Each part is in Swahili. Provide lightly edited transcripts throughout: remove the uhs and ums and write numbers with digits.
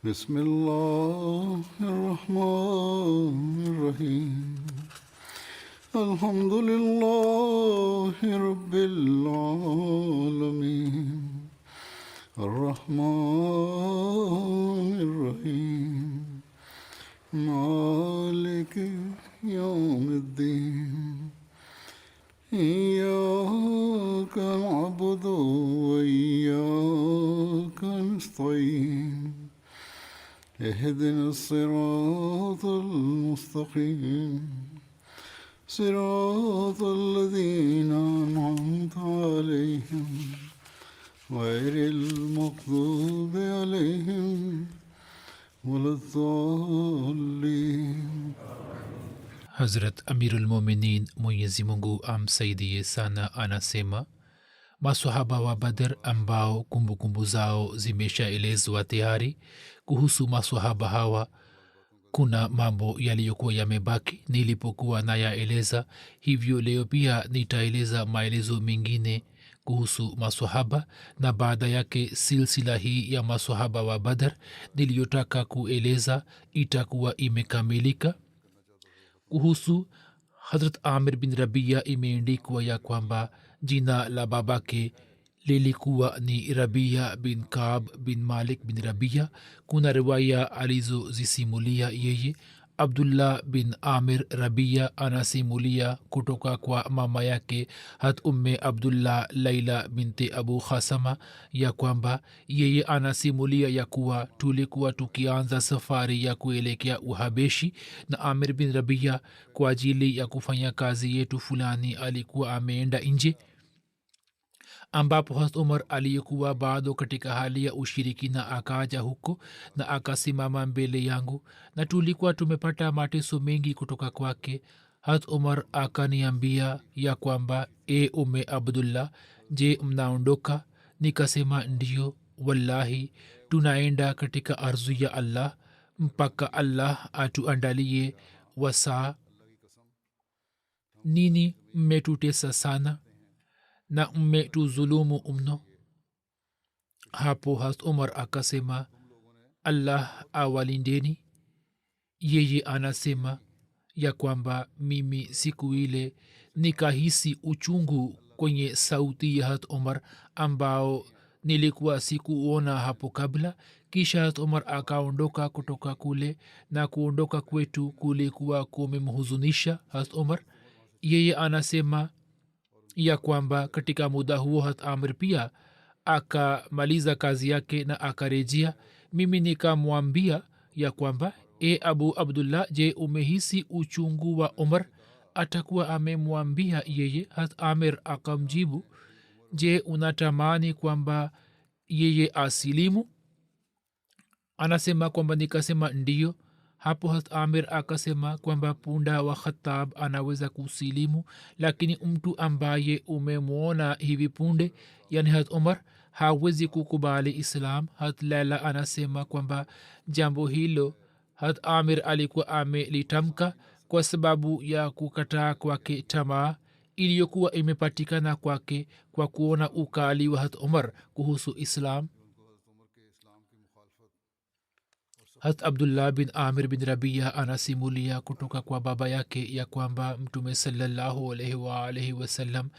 بسم الله الرحمن الرحيم الحمد لله رب العالمين الرحمن الرحيم مالك يوم الدين إياك نعبد وإياك نستعين اهدنا الصراط المستقيم صراط الذين أنعمت عليهم غير المغضوب عليهم ولا الضالين. Hazrat Amirul Mominin Mwenyezi Mungu amsaidie sana anasema, maswahaba wa Badr ambao kumbukumbu zao zimeshaelezwa tayari. Kuhusu maswahaba hawa kuna mambo yaliyokuwa yamebaki nilipokuwa nayaeleza, hivyo leo pia nitaeleza maelezo mengine kuhusu maswahaba, na baada yake silsila hii ya maswahaba wa Badr niliyotaka kueleza itakuwa imekamilika. Kuhusu Hazrat Amir bin Rabia imeandikwa ya kwamba jina la babake lilikuwa ni Rabia bin Kaab bin Malik bin Rabia. Kuna riwaya alizozisimulia yeye. Abdullah bin Amir Rabia anasimulia kutoka kwa mama yake hat umme Abdullah Laila binti Abu Khasama ya kwamba yeye anasimulia ya kuwa tulikuwa tukianza safari ya kuelekea Uhabeshi, na Amir bin Rabia kwa ajili ya kufanya kazi yetu fulani alikuwa ameenda nje, ambapo Hazrat Umar aliyekuwa bado katika hali ya ushirikina akaja huko na akasimama mbele yangu, na tulikuwa tumepata mateso mengi kutoka kwake. Hazrat Umar akaniambia ya kwamba, e umme Abdullah, je, mnaondoka? Nikasema ndiyo, wallahi tunaenda katika ardhi ya Allah mpaka Allah atuandalie wasaa. Nini mmetutesa sana na mmetuzulumu mno. Hapo Hazrat Umar akasema, Allah awalindeni. Yeye anasema ya kwamba mimi siku ile nikahisi uchungu kwenye sauti ya Hazrat Umar ambao nilikuwa sikuona hapo kabla. Kisha Hazrat Umar akaondoka kutoka kule, na kuondoka kwetu kulikuwa kumemhuzunisha Hazrat Umar. Yeye anasema ya kwamba katika muda huo Hazrat Amir pia akamaliza kazi yake na akarejea. Mimi nikamwambia ya kwamba, e Abu Abdullah, je, umehisi uchungu wa Umar? Atakuwa amemwambia yeye. Hazrat Amir akamjibu, je, unatamani kwamba yeye asilimu? Anasema kwamba nikasema ndiyo. Hapo Hazrat Amir akasema kwamba punda wa Khattab anaweza kusilimu, lakini mtu ambaye umemwona hivi punde, yani Hazrat Umar, hawezi kukubali Islam. Hazrat Laila anasema kwamba jambo hilo Hazrat Amir alikuwa amelitamka kwa sababu ya kukataa kwake tamaa iliyokuwa imepatikana kwake kwa kuona ukali wa Hazrat Umar kuhusu Islam. Hazrat Abdullah bin Amir bin Rabia anasimulia kutoka kwa baba yake ya kwamba Mtume sallallahu alaihi wasallam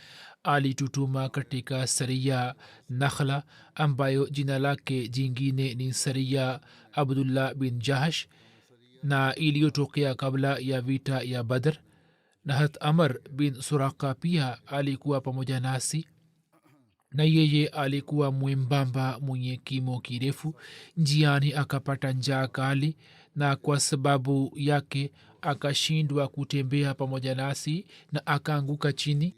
alitutuma katika Saria Nakhla, ambayo jina lake jingine ni Saria Abdullah bin Jahash, na iliyotokea kabla ya vita ya Badr. Na Hazrat Amr bin Suraka pia alikuwa pamoja nasi, na yeye alikuwa mwembamba mwenye kimo kirefu. Njiani akapata njaa kali, na kwa sababu yake akashindwa kutembea pamoja nasi na akaanguka chini.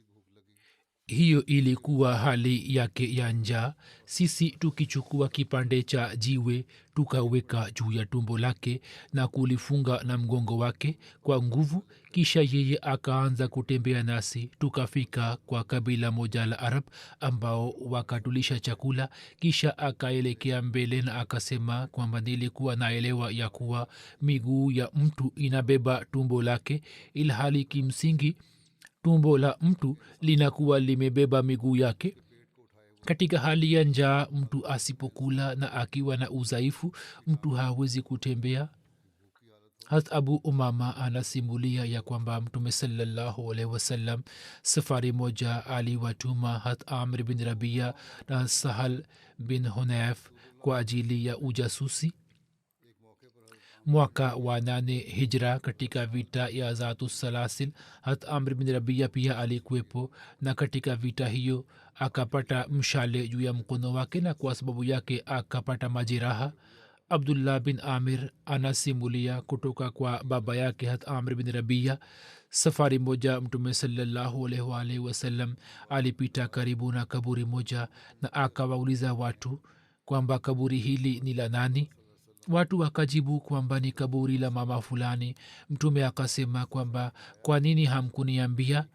Hiyo ilikuwa hali yake ya njaa. Sisi tukichukua kipande cha jiwe tukaweka juu ya tumbo lake na kulifunga na mgongo wake kwa nguvu, kisha yeye akaanza kutembea nasi. Tukafika kwa kabila moja la Arab ambao wakatulisha chakula. Kisha akaelekea mbele na akasema kwamba nilikuwa naelewa ya kuwa miguu ya mtu inabeba tumbo lake, ilhali kimsingi tumbo la mtu linakuwa limebeba miguu yake. katika hali ya njaa mtu asipokula na akiwa na udhaifu mtu hawezi kutembea. hat abu umama anasimulia ya kwamba mtume sallallahu alaihi wasallam safari moja aliwatuma hat amr bin rabia na sahal bin hunayf kwa ajili ya ujasusi. mwaka wa 8 hijra katika vita ya zatu salasil hat amr bin rabia pia alikuwepo, na katika vita hiyo akapata mshale juu ya mkono wake na kwa sababu yake akapata majeraha. abdullah bin amir anasimulia kutoka kwa baba yake hat amr bin rabia, safari moja mtume sallallahu alaihi wasallam alipita karibu na kaburi moja na akawauliza watu kwamba kaburi hili ni la nani. watu wakajibu kwamba ni kaburi la mama fulani. mtume akasema kwamba kwa nini hamkuniambia?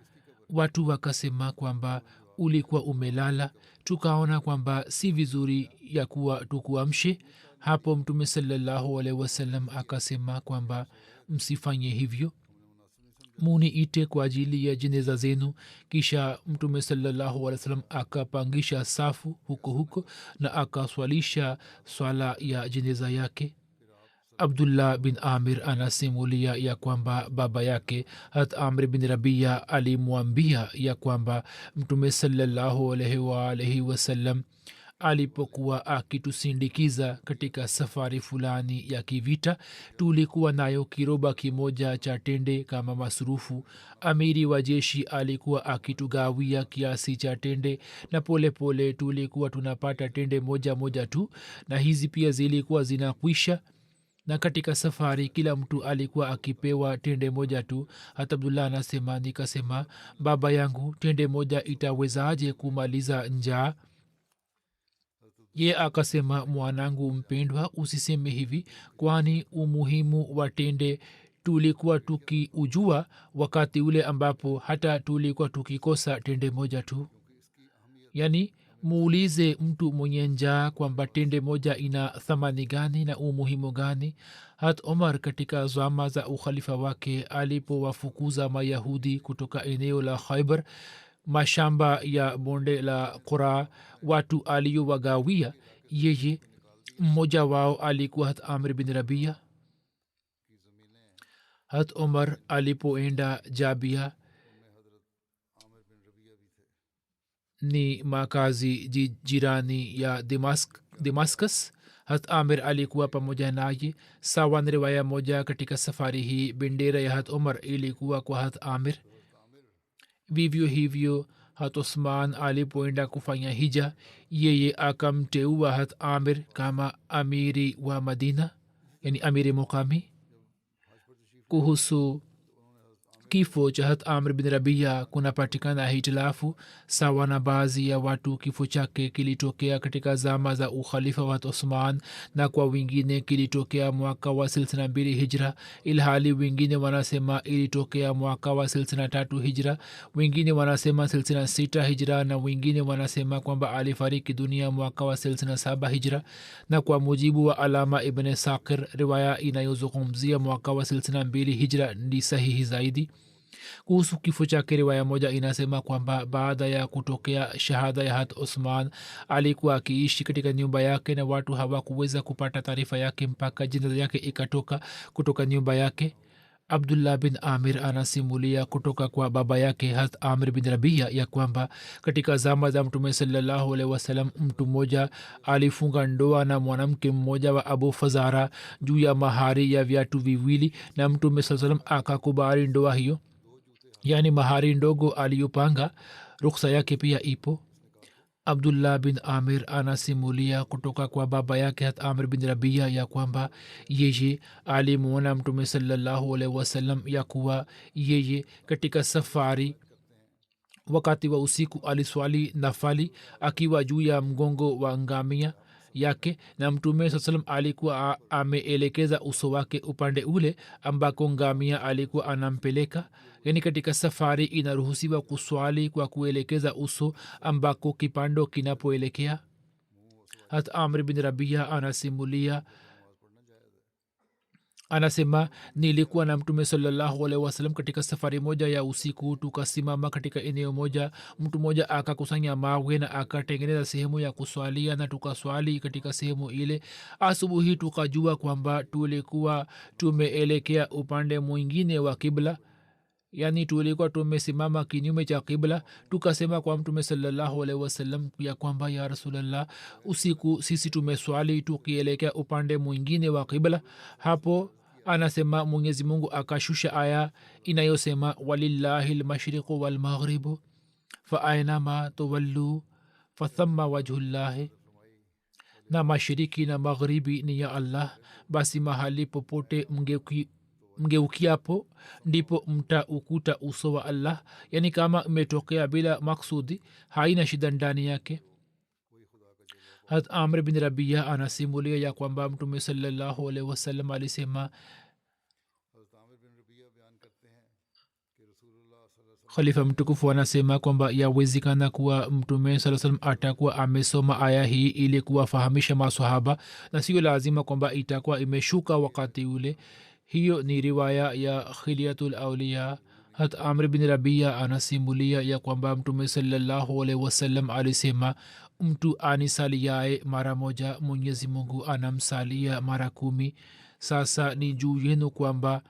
watu wakasema kwamba ulikuwa umelala, tukaona kwamba si vizuri ya kuwa tukuamshe. hapo mtume sallallahu alaihi wasallam akasema kwamba msifanye hivyo, muniite kwa ajili ya jeneza zenu. kisha mtume sallallahu alaihi wasallam akapangisha safu huko huko na akaswalisha swala ya jeneza yake. abdullah bin amir anasimulia ya kwamba baba yake hat amr bin rabia alimwambia ya kwamba mtume sallallahu alaihi wasallam alipokuwa akitusindikiza katika safari fulani ya kivita, tulikuwa nayo kiroba kimoja cha tende kama masurufu. amiri wa jeshi alikuwa akitugawia kiasi cha tende, na polepole tulikuwa tunapata tende moja moja tu, na hizi pia zilikuwa zinakwisha, na katika safari kila mtu alikuwa akipewa tende moja tu. hata abdullah anasema nikasema, baba yangu, tende moja itawezaje kumaliza njaa? ye akasema, mwanangu mpendwa, usiseme hivi, kwani umuhimu wa tende tulikuwa tukiujua wakati ule ambapo hata tulikuwa tukikosa tende moja tu. yani muulize mtu mwenye njaa kwamba tende moja ina thamani gani na umuhimu gani. hat omar katika zama za ukhalifa wake alipowafukuza mayahudi kutoka eneo la khaibar, mashamba ya bonde la qura, watu aliyowagawia yeye, mmoja wao alikuwa hat amr bin rabia. hat omar alipoenda jabia, ni makazi jirani ya damascus, hat amir alikuwa pamoja naye. sawa na riwaya moja katika safari hii bendera ya hat omar ilikuwa kwa hat amir. vivyo hivyo hat osman alipoenda kufanya hija, yeye akamteua hat amir kama amiri wa madina, yani amiri mukami. kuhusu kifo cha hat amr bin rabia kunapatikana hitilafu. sawa na baadhi ya watu kifo chake kilitokea katika zama za ukhalifa wa osman, na kwa wengine kilitokea mwaka wa 62 hijra, ilhali wengine wanasema ilitokea mwaka wa 63 hijra, wengine wanasema 66 hijra, na wengine wanasema kwamba alifariki dunia mwaka wa 67 hijra. na kwa mujibu wa alama ibn sakir, riwaya inayozungumzia mwaka wa 62 hijra ndi sahihi zaidi. kuhusu kifo chake riwaya moja inasema kwamba baada ya kutokea shahada ya hat osman alikuwa akiishi katika nyumba yake, na watu hawakuweza kupata taarifa yake mpaka jeneza yake ikatoka kutoka nyumba yake. abdullah bin amir anasimulia kutoka kwa baba yake hat amir bin rabia ya kwamba katika zama za mtume sallallahu alaihi wasallam mtu mmoja alifunga ndoa na mwanamke mmoja wa abu fazara juu ya mahari ya viatu viwili, na mtume sallallahu alaihi wasallam akakubali ndoa hiyo, yani mahari ndogo aliyopanga, ruksa yake pia ipo. abdullah bin amir anasimulia kutoka kwa baba yake hat amir bin rabia ya kwamba yeye alimwona mtume sallallahu alaihi wasallam ya kuwa yeye katika safari wakati wa usiku aliswali nafali akiwa juu ya mgongo wa ngamia yake, na mtume saa salam alikuwa ameelekeza uso wake upande ule ambako ngamia alikuwa anampeleka. yani katika safari inaruhusiwa kuswali kwa kuelekeza uso ambako kipando kinapoelekea. hat amr bin rabia anasimulia anasema nilikuwa na mtume sallallahu alaihi wasallam katika safari moja ya usiku. Tukasimama katika eneo moja, mtu moja akakusanya mawe na akatengeneza sehemu ya kuswalia na tukaswali katika sehemu ile. Asubuhi tukajua kwamba tulikuwa tumeelekea upande mwingine wa kibla, yaani tulikuwa tumesimama kinyume cha kibla. Tukasema kwa mtume sallallahu alaihi wasallam ya kwamba ya rasulallah, usiku sisi tumeswali tukielekea upande mwingine wa kibla. Hapo anasema mwenyezi mungu akashusha aya inayosema walillahi lmashriqu walmaghribu fa ainama tuwallu fathamma wajhullahi, na mashiriki na magharibi ni ya allah, basi mahali popote mgeukiapo ndipo mtaukuta uso wa allah. yaani kama imetokea bila maksudi haina shida ndani yake. hat amr bin rabia anasimulia ya kwamba mtume sallallahu alaihi wasallam alisema, khalifa mtukufu anasema kwamba yawezekana kuwa mtume saa salam atakuwa amesoma aya hii ili kuwafahamisha masahaba na sio lazima kwamba itakuwa imeshuka wakati ule. hiyo ni riwaya ya khiliatul auliya. hat amr bin rabia anasimulia ya kwamba mtume sallallahu alaihi wasallam alisema, mtu anisaliae mara moja mwenyezi mungu anamsalia mara 10. sasa ni juu yenu kwamba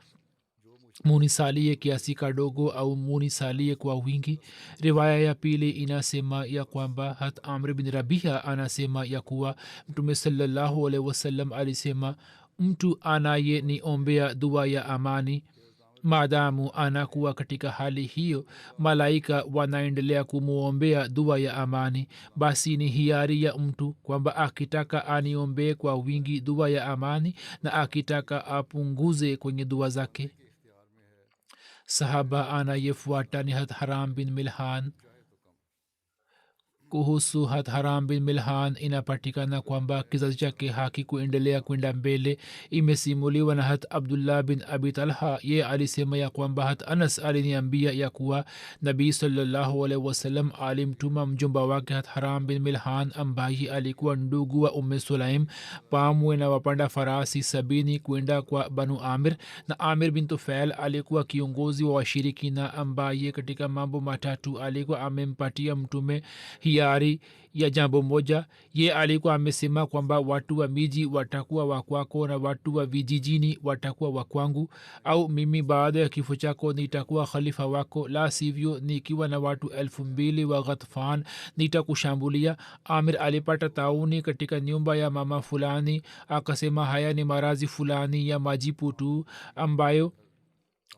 munisalie kiasi kadogo au munisalie kwa wingi. riwaya ya pili inasema ya kwamba hat amr bin rabia anasema ya kuwa mtume sallallahu alaihi wasallam alisema, mtu anaye niombea dua ya amani maadamu anakuwa katika hali hiyo, malaika wanaendelea kumwombea dua ya amani, basi ni hiari ya mtu kwamba akitaka aniombee kwa wingi dua ya amani na akitaka apunguze kwenye dua zake. sahaba anayefuata ni hat haram bin milhan. kuhusu hat haram bin milhan inapatikana kwamba kizazi chake hakikuendelea kwenda mbele. imesimuliwa na hat abdullah bin abi talha, ye alisema ya kwamba hat anas aliniambia ya kuwa nabii sallallahu alaihi wasallam alimtuma mjomba wake hat haram bin milhan ambaye alikuwa ndugu wa umme sulaim pamwe na wapanda farasi 70 kwenda kwa banu amir, na amir bin tufail alikuwa kiongozi wa washirikina ambaye katika mambo matatu alikuwa amempatia mtume hiari ya jambo moja. ye alikuwa amesema kwamba watu wa miji watakuwa wakwako na watu wa vijijini watakuwa wakwangu, au mimi baada ya kifo chako nitakuwa khalifa wako, la sivyo nikiwa na watu 2000 wa ghatfan nitakushambulia. amir alipata tauni katika nyumba ya mama fulani, akasema haya ni marazi fulani ya majipu tu ambayo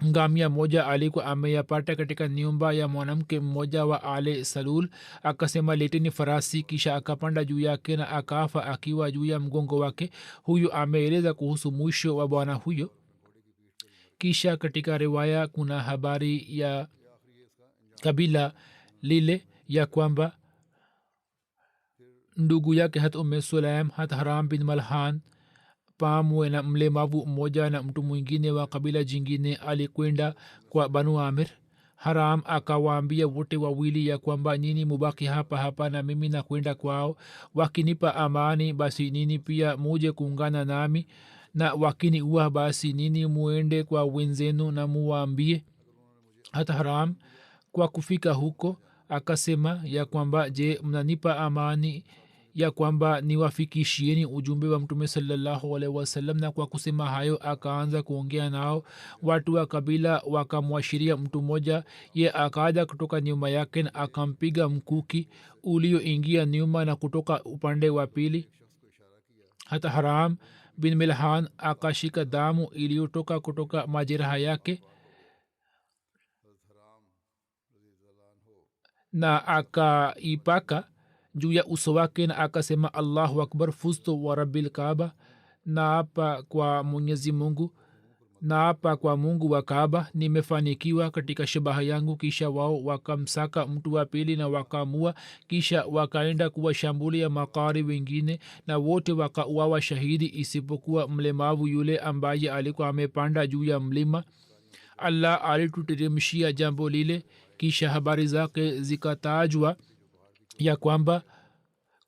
ngamia moja alikuwa ameyapata katika nyumba ya mwanamke mmoja wa ale salul. akasema leteni farasi, kisha akapanda juu yake na akafa akiwa juu ya mgongo wake. huyu ameeleza kuhusu mwisho wa bwana huyo. kisha katika riwaya kuna habari ya kabila lile ya kwamba ndugu yake hat umme sulaim hat haram bin malhan pamwe na mlemavu mmoja na mtu mwingine wa kabila jingine alikwenda kwa banu amir. haram akawaambia wote wawili ya kwamba nyini mubaki hapa hapa na mimi na kwenda kwao, wakinipa amani basi nini pia muje kuungana nami, na wakini uwa basi nini muende kwa wenzenu na muwaambie. hata haram kwa kufika huko akasema ya kwamba je, mnanipa amani ya kwamba niwafikishieni ujumbe wa mtume sallallahu alaihi wasallam? na kwa kusema hayo akaanza kuongea nao. watu wa kabila wakamwashiria mtu mmoja, ye akaja kutoka nyuma yake na akampiga mkuki ulioingia nyuma na kutoka upande wa pili. hata haram bin milhan akashika damu iliyotoka kutoka majeraha yake na akaipaka juu ya uso wake na akasema, allahu akbar, fustu wa rabbil kaaba, naapa kwa mwenyezi mungu, naapa kwa mungu wa kaaba, nimefanikiwa katika shabaha yangu. kisha wao wakamsaka mtu wa pili na wakamua, kisha wakaenda kuwashambulia makari wengine na wote wakauawa shahidi isipokuwa mlemavu yule ambaye alikuwa amepanda juu ya mlima. allah alituteremshia jambo lile, kisha habari zake zikatajwa ya kwamba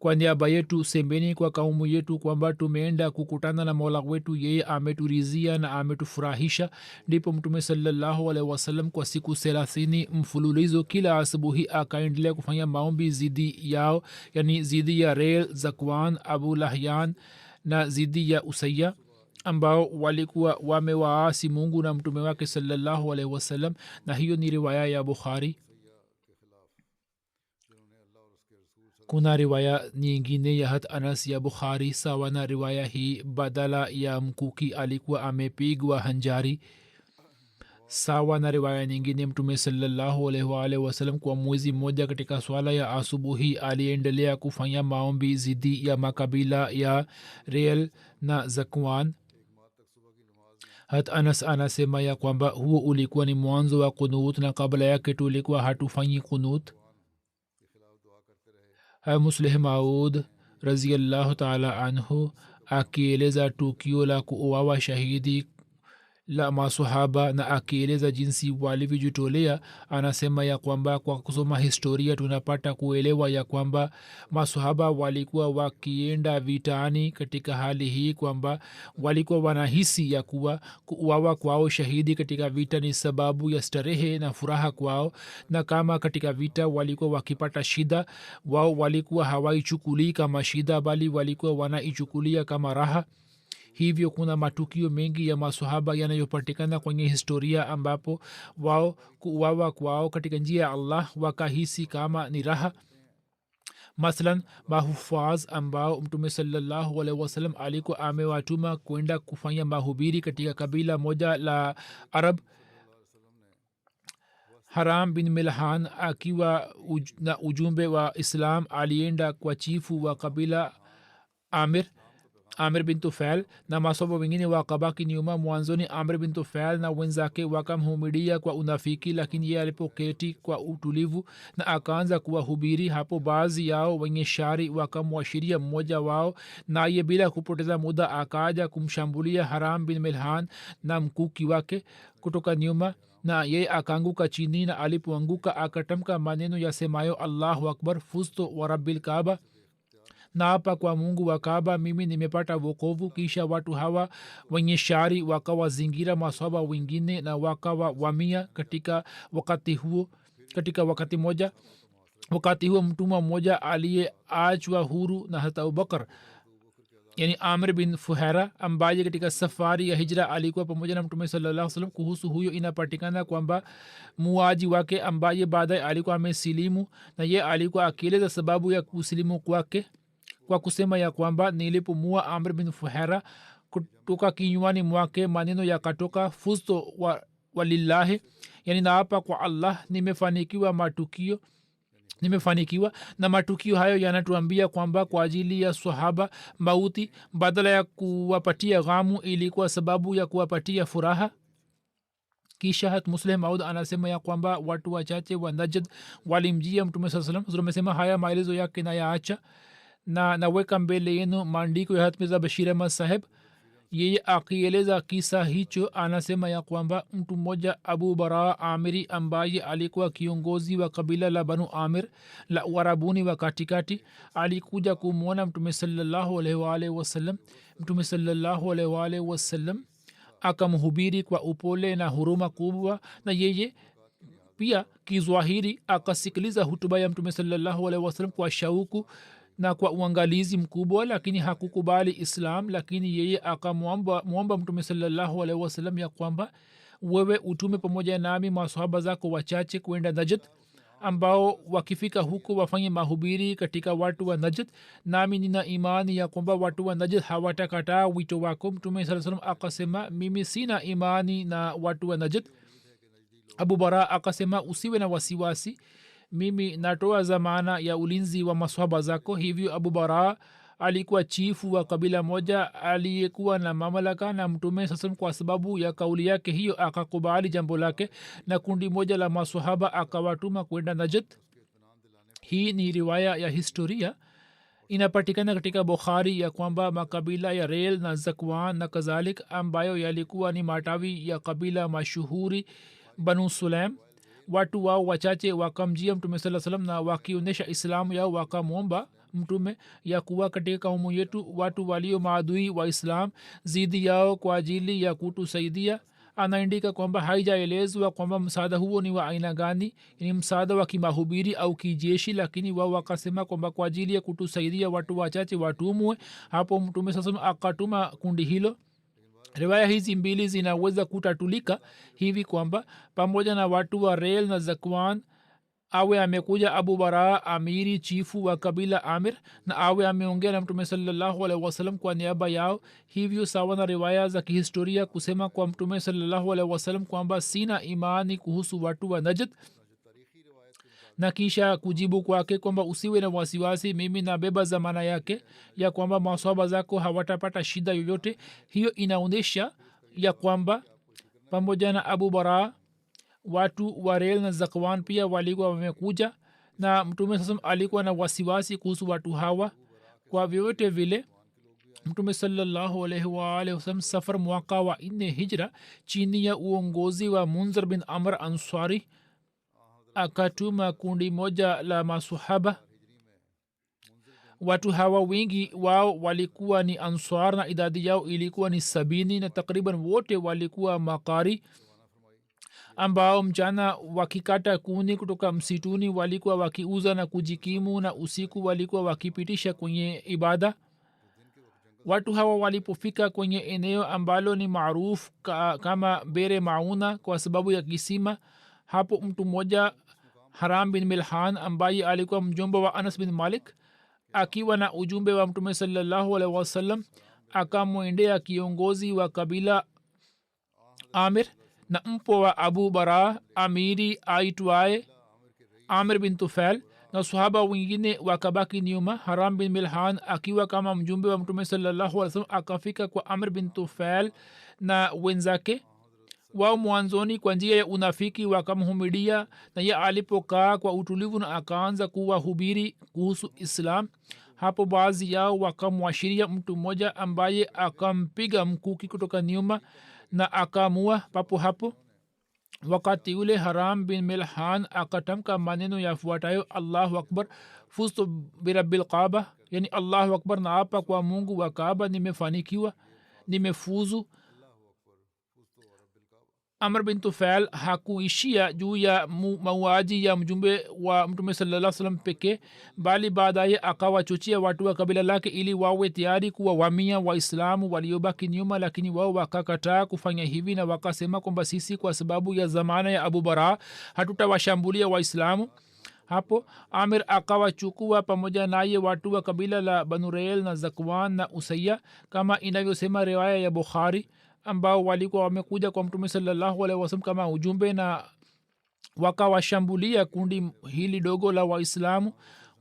kwa niaba yetu sembeni kwa kaumu yetu kwamba tumeenda kukutana na mola wetu, yeye ameturizia na ametufurahisha. Ndipo mtume sallallahu alaihi wasallam kwa siku 30 mfululizo kila asubuhi akaendelea kufanya maombi zidi yao, yani zidi ya Reel, Zakwan, Abu Lahyan na zidi ya Usaya ambao walikuwa wamewaasi Mungu na mtume wake sallallahu alaihi wasallam. Na hiyo ni riwaya ya Bukhari. kuna riwaya nyingine ya hat Anas ya Bukhari sawa na riwaya hii. Badala ya mkuki alikuwa amepigwa hanjari. sawa na riwaya nyingine mtume sallallahu alaihi wasallam kwa mwezi mmoja katika swala ya asubuhi aliendelea kufanya maombi zidi ya makabila ya Reel na Zakwan. hat Anas anasema ya kwamba huo ulikuwa ni mwanzo wa kunut na kabla yake tulikuwa hatufanyi kunut. Muslih Maud raziyallahu taala anhu akieleza tukio la kuuawa shahidi la masahaba na akieleza jinsi walivyojitolea, anasema ya kwamba kwa kusoma historia tunapata kuelewa ya kwamba masahaba walikuwa wakienda vitani katika hali hii kwamba walikuwa wanahisi ya kuwa kuuawa kwao shahidi katika vita ni sababu ya starehe na furaha kwao, na kama katika vita walikuwa wakipata shida, wao walikuwa hawaichukulii kama shida bali walikuwa wanaichukulia kama raha. Hivyo kuna matukio mengi ya masahaba yanayopatikana kwenye historia ambapo wao kuuawa kwao katika njia ya Allah wakahisi kama ni raha. Mathalan mahufaz ambao mtume sallallahu alaihi wasallam alikuwa amewatuma kwenda kufanya mahubiri katika kabila moja la Arab. Haram bin Milhan akiwa na ujumbe wa Islam alienda kwa chifu wa kabila Amir bin Tufail na masahaba wengine wakabaki nyuma. Mwanzoni Amir bin Tufail na wenzake wakamhumidia kwa unafiki, lakini yeye alipoketi kwa utulivu na akaanza kuwahubiri, hapo baadhi yao wenye shari wakamwashiria mmoja wao, naye bila kupoteza muda akaja kumshambulia Haram bin Milhan na mkuki wake kutoka nyuma, na yeye akaanguka chini, na alipoanguka akatamka maneno yasemayo Allahu akbar, fusto wa rabbil kaaba, na hapa kwa Mungu wa Kaaba mimi nimepata wokovu. Kisha watu hawa wenye shari wakawazingira masahaba wengine na wakawavamia katika wakati moja. Wakati huo mtumwa mmoja aliyeachwa huru na hata Abubakar, yani Amr bin Fuhaira, ambaye katika safari ya hijra alikuwa pamoja na mtume sallallahu alaihi wasallam. Kuhusu huyo inapatikana kwamba muaji wake ambaye baadaye alikuwa amesilimu, na ye alikuwa akieleza sababu ya kusilimu kwake kwa kusema ya kwamba nilipomua Amr bin Fuhaira kutoka kinywani mwake maneno yakatoka fusto walillahi, yani naapa kwa Allah nimefanikiwa. Na matukio hayo yanatuambia kwamba kwa ajili ya sahaba mauti badala ya kuwapatia ghamu ilikuwa sababu ya kuwapatia furaha. Kisha hat Muslih Maud anasema ya kwamba watu wachache wa Najd walimjia mtume sallallahu alaihi wasallam. Amesema haya maelezo yake na yaacha na naweka mbele yenu maandiko ya Hat Mirza Bashir Ahmad Saheb. Yeye akieleza kisa hicho anasema ya kwamba mtu mmoja Abu Bara Amiri ambaye alikuwa kiongozi wa kabila la Banu Amir la Warabuni wa katikati alikuja kumwona mtume sallallahu alaihi wasallam. Mtume sallallahu alaihi wasallam akamhubiri kwa upole na huruma kubwa, na yeye pia kizwahiri akasikiliza hutuba ya mtume sallallahu alaihi wasallam kwa shauku na kwa uangalizi mkubwa, lakini hakukubali Islam. Lakini yeye akamwomba mtume sallallahu alaihi wasallam ya kwamba wewe utume pamoja nami masahaba zako wachache kwenda Najd, ambao wakifika huko wafanye mahubiri katika watu wa Najd, nami nina imani ya kwamba watu wa Najd hawatakataa wito wako. Mtume sallallahu alaihi wasallam akasema mimi sina imani na watu wa Najd. Abu Bara akasema usiwe na wasiwasi, mimi natoa zamana ya ulinzi wa maswahaba zako. Hivyo Abu Bara alikuwa chifu wa kabila moja aliyekuwa na mamlaka, na mtume sasa kwa sababu ya kauli yake hiyo akakubali jambo lake, na kundi moja la maswahaba akawatuma kwenda Najd. Hii ni riwaya ya historia inapatikana katika Bukhari ya kwamba makabila ya Reel na Zakwan na kadhalik ambayo yalikuwa ni matawi ya kabila mashuhuri Banu Sulaim, watu wao wachache wakamjia mtume sallallahu alaihi wasallam na wakionyesha Islamu yao wakamwomba mtume ya kuwa katika kaumu yetu watu walio maadui wa islam zidi yao kwa ajili ya kutusaidia. Anaandika kwamba haijaelezwa kwamba msaada huo ni wa aina gani, ni msaada wa kimahubiri au kijeshi, lakini wao wakasema kwamba kwa ajili ya kutusaidia watu wachache watumwe. Hapo mtume sasa akatuma kundi hilo. Riwaya hizi mbili zinaweza kutatulika hivi kwamba pamoja na watu wa Rel na Zakwan awe amekuja Abu Bara amiri chifu wa kabila Amir na awe ameongea na mtume sallallahu alaihi wasallam kwa niaba yao. Hivyo sawa na riwaya za kihistoria kusema kwa mtume sallallahu alaihi wasallam kwamba sina imani kuhusu watu wa Najd, na kisha kujibu kwake kwamba usiwe na wasiwasi, mimi nabeba zamana yake ya kwamba maswahaba zako hawatapata shida yoyote. Hiyo inaonyesha ya kwamba pamoja na Abu Bara watu wa Rel na Zakwan pia walikuwa wamekuja, na mtume sasa alikuwa na wasiwasi kuhusu watu hawa. Kwa vyovyote vile mtume sallallahu alaihi wa alihi wasallam safar mwaka wa 4 hijra chini ya uongozi wa Munzir bin Amr Ansari akatuma kundi moja la masahaba. Watu hawa wengi wao walikuwa ni Ansar na idadi yao ilikuwa ni 70 na takriban wote walikuwa makari ambao mchana wakikata kuni kutoka msituni walikuwa wakiuza na kujikimu, na usiku walikuwa wakipitisha kwenye ibada. Watu hawa walipofika kwenye eneo ambalo ni maarufu kama Bere Mauna kwa sababu ya kisima, hapo mtu mmoja Haram bin Milhan ambaye alikuwa mjomba wa Anas bin Malik akiwa na ujumbe wa mtume sallallahu alaihi wasallam akamwendea kiongozi wa kabila Amir na mpo wa Abu Bara amiri aitwaye Amir bin Tufail na sahaba wengine wakabaki nyuma. Haram bin Milhan akiwa kama mjumbe wa mtume sallallahu alaihi wasallam akafika kwa Amir bin Tufail na wenzake. Wao mwanzoni kwa njia ya unafiki wakamhumidia, na ye alipokaa kwa utulivu na akaanza kuwahubiri kuhusu Islam, hapo baadhi yao wakamwashiria mtu mmoja ambaye akampiga mkuki kutoka nyuma na akamua papo hapo. Wakati ule Haram bin Milhan akatamka maneno yafuatayo: Allahu akbar, fustu birabbil Kaaba, yani Allahu akbar, naapa kwa Mungu wa Kaaba nimefanikiwa, nimefuzu. Amr bin Tufail hakuishia juu ya mauaji ya mjumbe wa mtume sallallahu alaihi wasallam pekee, bali baadaye akawachochea watu wa kabila lake ili wawe tayari kuwavamia Waislamu waliobaki nyuma, lakini wao wakakataa kufanya hivi na wakasema kwamba sisi kwa sababu ya zamana ya Abu Bara hatutawashambulia Waislamu. Hapo Amir akawachukua pamoja naye watu wa kabila la Banu Reel na Zakwan na Usayya kama inavyosema riwaya ya Bukhari, ambao walikuwa wamekuja kwa mtume sallallahu alaihi wasallam kama ujumbe, na wakawashambulia kundi hili dogo la Waislamu.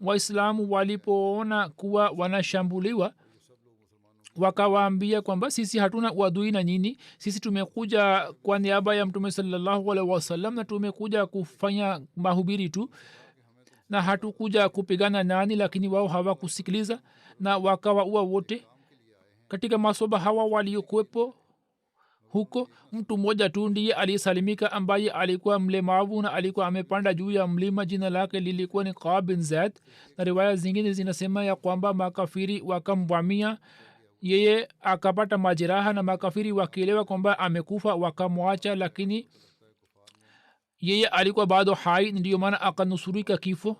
Waislamu walipoona kuwa wanashambuliwa wakawaambia kwamba sisi hatuna uadui na nyinyi, sisi tumekuja kwa niaba ya mtume sallallahu alaihi wasallam na tumekuja kufanya mahubiri tu na hatukuja kupigana nani. Lakini wao hawakusikiliza na wakawaua wote. Katika maswahaba hawa waliokuwepo huko, mtu mmoja tu ndiye aliyesalimika ambaye alikuwa mlemavu na alikuwa amepanda juu ya mlima. Jina lake lilikuwa ni Qaab bin Zaid, na riwaya zingine zinasema ya kwamba makafiri wakamvamia yeye, akapata majeraha, na makafiri wakielewa kwamba amekufa wakamwacha, lakini yeye alikuwa bado hai, ndiyo maana akanusurika kifo.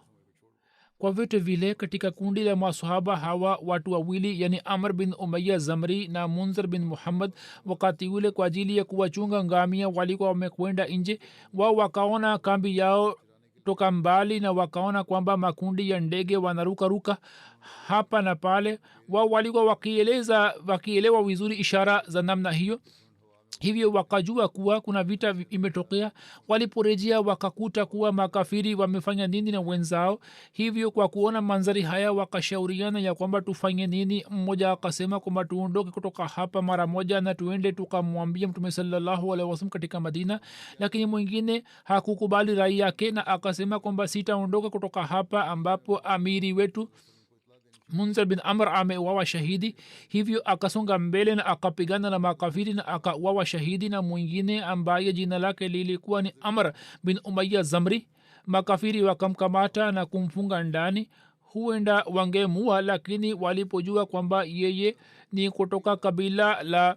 Kwa vyote vile katika kundi la masahaba hawa watu wawili, yani Amr bin Umayya Zamri na Munzir bin Muhammad, wakati ule kwa ajili ya kuwachunga ngamia walikuwa wamekwenda nje. Wao wakaona kambi yao toka mbali na wakaona kwamba makundi ya ndege wanarukaruka hapa na pale. Wao walikuwa wakielewa vizuri ishara za namna hiyo, hivyo wakajua kuwa kuna vita imetokea. Waliporejea wakakuta kuwa makafiri wamefanya nini na wenzao. Hivyo kwa kuona manzari haya wakashauriana ya kwamba tufanye nini. Mmoja akasema kwamba tuondoke kutoka hapa mara moja na tuende tukamwambia mtume sallallahu alaihi wasallam katika Madina, lakini mwingine hakukubali rai yake na akasema kwamba sitaondoka kutoka hapa ambapo amiri wetu Munzir bin Amr ameuawa shahidi. Hivyo akasonga mbele na akapigana na makafiri na akauawa shahidi. Na mwingine ambaye jina lake lilikuwa ni Amr bin Umayya Zamri, makafiri wakamkamata na kumfunga ndani. huenda wangemua, lakini walipojua kwamba yeye ni kutoka kabila la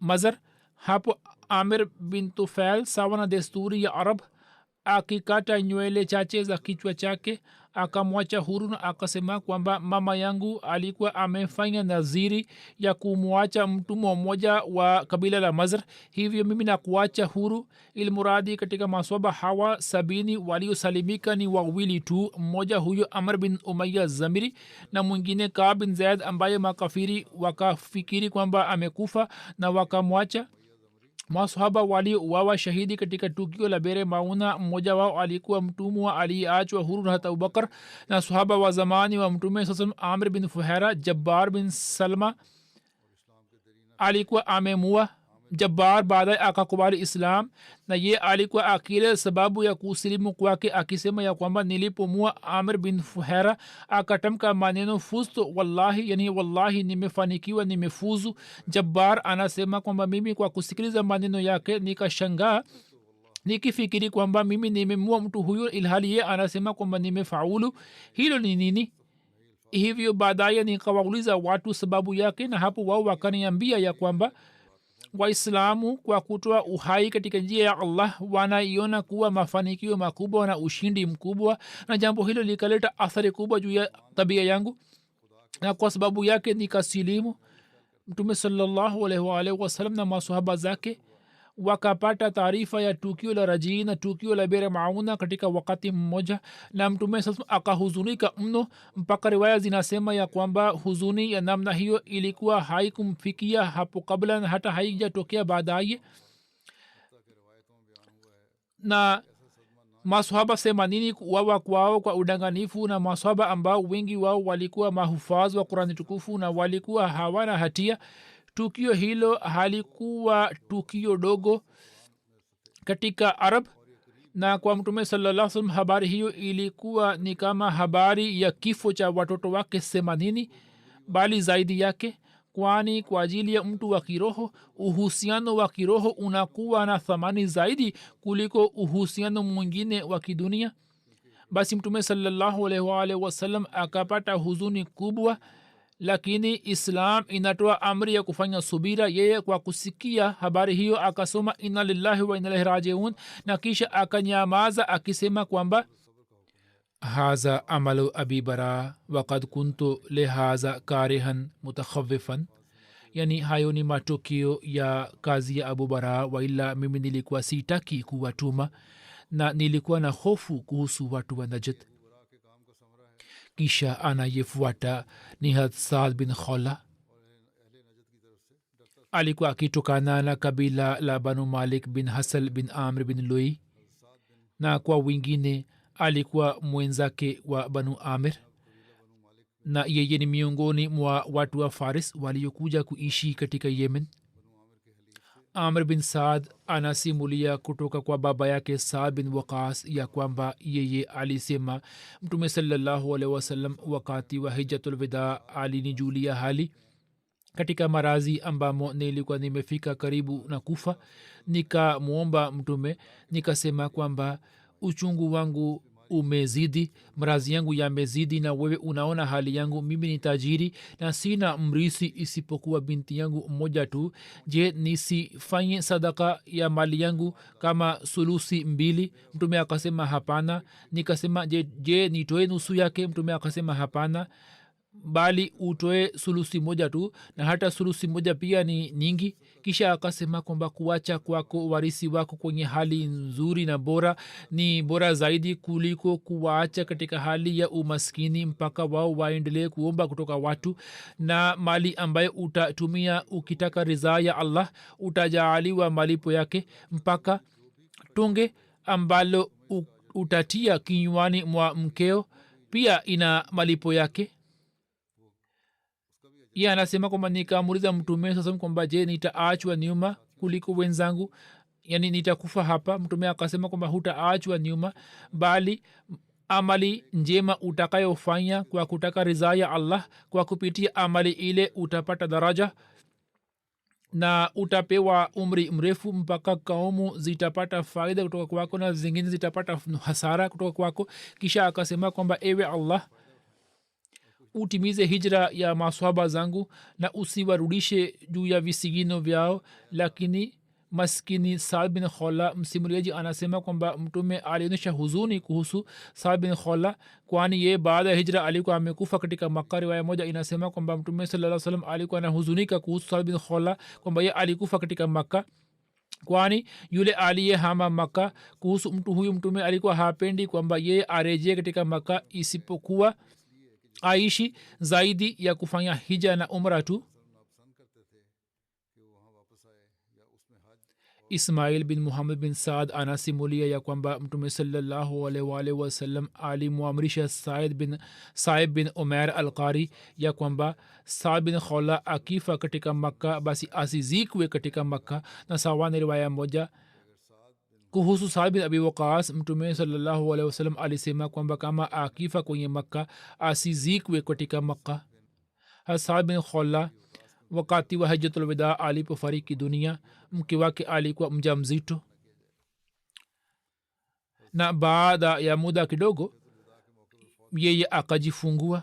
mazar, hapo amir bin tufail sawa na desturi ya arab akikata nywele chache za kichwa chake akamwacha huru na akasema kwamba mama yangu alikuwa amefanya naziri ya kumwacha mtumwa mmoja wa kabila la mazr, hivyo mimi nakuacha huru. Ilmuradi katika maswaba hawa 70 waliosalimika ni wawili tu, mmoja huyo amr bin umaya zamiri na mwingine Kaab bin zaid ambaye makafiri wakafikiri kwamba amekufa na wakamwacha. masahaba waliouawa shahidi katika tukio la bere mauna, mmoja wao alikuwa mtumwa aliyeachwa huru na hata abubakar, na sahaba wa zamani wa mtume sasam amr bin fuhaira. jabbar bin salma alikuwa amemua jabbar, baadaye akakubali islam, na ye alikuwa akile sababu ya kusilimu kwake akisema ya kwamba nilipomua amr bin fuhaira akatamka maneno fustu wallahi, yani wallahi nimefanikiwa, nimefuzu. jabbar anasema kwamba mimi kwa kusikiliza maneno yake nikashangaa nikifikiri kwamba mimi nimemua mtu huyo, ilhali ye anasema kwamba nimefaulu. hilo ni nini? Hivyo baadaye nikawauliza watu sababu yake, na hapo wao wakaniambia ya kwamba waislamu kwa kutoa uhai katika njia ya allah wanaiona kuwa mafanikio makubwa na ushindi mkubwa, na jambo hilo likaleta athari kubwa juu ya tabia yangu, na kwa sababu yake nikasilimu. mtume sallallahu alaihi wasallam na masahaba zake wakapata taarifa ya tukio la rajii na tukio la bere mauna katika wakati mmoja, na mtume sasa akahuzunika mno, mpaka riwaya zinasema ya kwamba huzuni ya namna hiyo ilikuwa haikumfikia hapo kabla na hata haijatokea baadaye. na maswahaba 80 kuuawa kwao kwa udanganifu, na maswahaba ambao wengi wao walikuwa mahufazi wa Qur'ani tukufu na walikuwa hawana hatia. tukio hilo halikuwa tukio dogo katika arab, na kwa mtume sallallahu alaihi wasallam habari hiyo ilikuwa ni kama habari ya kifo cha watoto wake 80 bali zaidi yake, kwani kwa ajili ya mtu wa kiroho uhusiano wa kiroho unakuwa na thamani zaidi kuliko uhusiano mwingine wa kidunia. basi mtume sallallahu alaihi wasallam akapata huzuni kubwa, lakini islam inatoa amri ya kufanya subira. yeye kwa kusikia habari hiyo akasoma inna lillahi wa inna ilaihi rajiun, na kisha akanyamaza akisema kwamba haza amalu abi bara wakad kuntu lihaza karihan mutakhawifan, yani hayo ni matokeo ya kazi ya abu bara, waila mimi nilikuwa sitaki kuwatuma na nilikuwa na hofu kuhusu watu wa najd. kisha anayefuata ni Saad bin Khola, alikuwa akitokana na kabila la banu malik bin hasal bin amr bin lui, na kwa wengine alikuwa mwenzake wa banu amir, na yeye ni miongoni mwa watu wa faris waliokuja kuishi katika yemen. amr bin saad anasimulia kutoka kwa baba yake saad bin waqas ya kwamba yeye alisema mtume sallallahu alaihi wasallam wakati wa hijjatulwida alinijulia hali katika marazi ambamo nilikuwa nimefika karibu na kufa. nikamwomba mtume nikasema kwamba uchungu wangu umezidi, marazi yangu yamezidi, na wewe unaona hali yangu, mimi ni tajiri na sina mrisi isipokuwa binti yangu mmoja tu. je, nisifanye sadaka ya mali yangu kama sulusi 2? mtume akasema hapana. nikasema je nitoe nusu yake? mtume akasema hapana, bali utoe sulusi moja tu, na hata sulusi moja pia ni nyingi. kisha akasema kwamba kuacha kwako warisi wako kwenye hali nzuri na bora ni bora zaidi kuliko kuwaacha katika hali ya umaskini mpaka wao waendelee kuomba kutoka watu. na mali ambayo utatumia ukitaka ridhaa ya allah utajaaliwa malipo yake, mpaka tunge ambalo utatia kinywani mwa mkeo pia ina malipo yake. ye anasema kwamba nikamuuliza mtume sasa kwamba je, nitaachwa nyuma kuliko wenzangu, yani nitakufa hapa? mtume akasema kwamba hutaachwa nyuma, bali amali njema utakayofanya kwa kutaka ridhaa ya allah, kwa kupitia amali ile utapata daraja. na utapewa umri mrefu mpaka kaumu zitapata faida kutoka kwako na zingine zitapata hasara kutoka kwako. Kisha akasema kwamba ewe allah, utimize hijra ya maswahaba zangu na usiwarudishe juu ya visigino vyao. Lakini maskini Saad bin Khola, msimuliaji, anasema kwamba mtume alionyesha huzuni kuhusu Saad bin Khola, kwani ye baada ya hijra alikuwa amekufa katika Makka. Riwaya moja inasema kwamba mtume sallallahu alaihi wasallam alikuwa anahuzunika kuhusu Saad bin Khola kwamba ye alikufa katika Makka, kwani yule aliyehama Makka. Kuhusu mtu huyu mtume alikuwa hapendi kwamba ye arejee katika Makka, isipokuwa aishi zaidi ya kufanya hija na umra tu. Ismail bin Muhammad bin Saad anasimulia ya kwamba mtume sallallahu alaihi wasallam alimwamrisha Saib bin Umair al-Qari ya kwamba Saad bin Khola akifa katika Makka basi asizikwe katika Makka. Na sawa na riwaya moja kuhusu Saad bin Abi Waqas, mtume sallallahu alaihi wasallam alisema kwamba kama akifa kwenye Makka asizikwe katika Makka. Saad bin Khola wakati wa hajjatul wada alipofariki dunia, mke wake alikuwa mjamzito, na baada ya muda kidogo yeye akajifungua.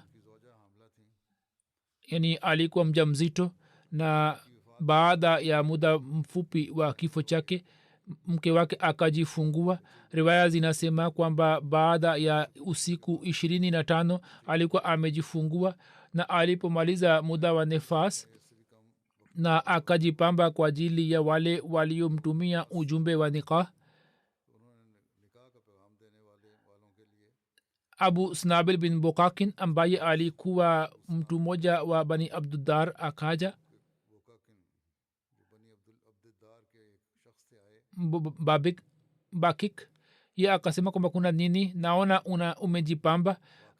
Yani alikuwa mjamzito, na baada ya muda mfupi wa kifo chake mke wake akajifungua. Riwaya zinasema kwamba baada ya usiku 25 alikuwa amejifungua, na alipomaliza muda wa nefas na akajipamba kwa ajili ya wale waliomtumia ujumbe wa nikah. Abu Snabil bin Bukakin ambaye alikuwa mtu mmoja wa Bani Abduddar akaja. Bakik ye akasema kwamba kuna nini, naona umejipamba,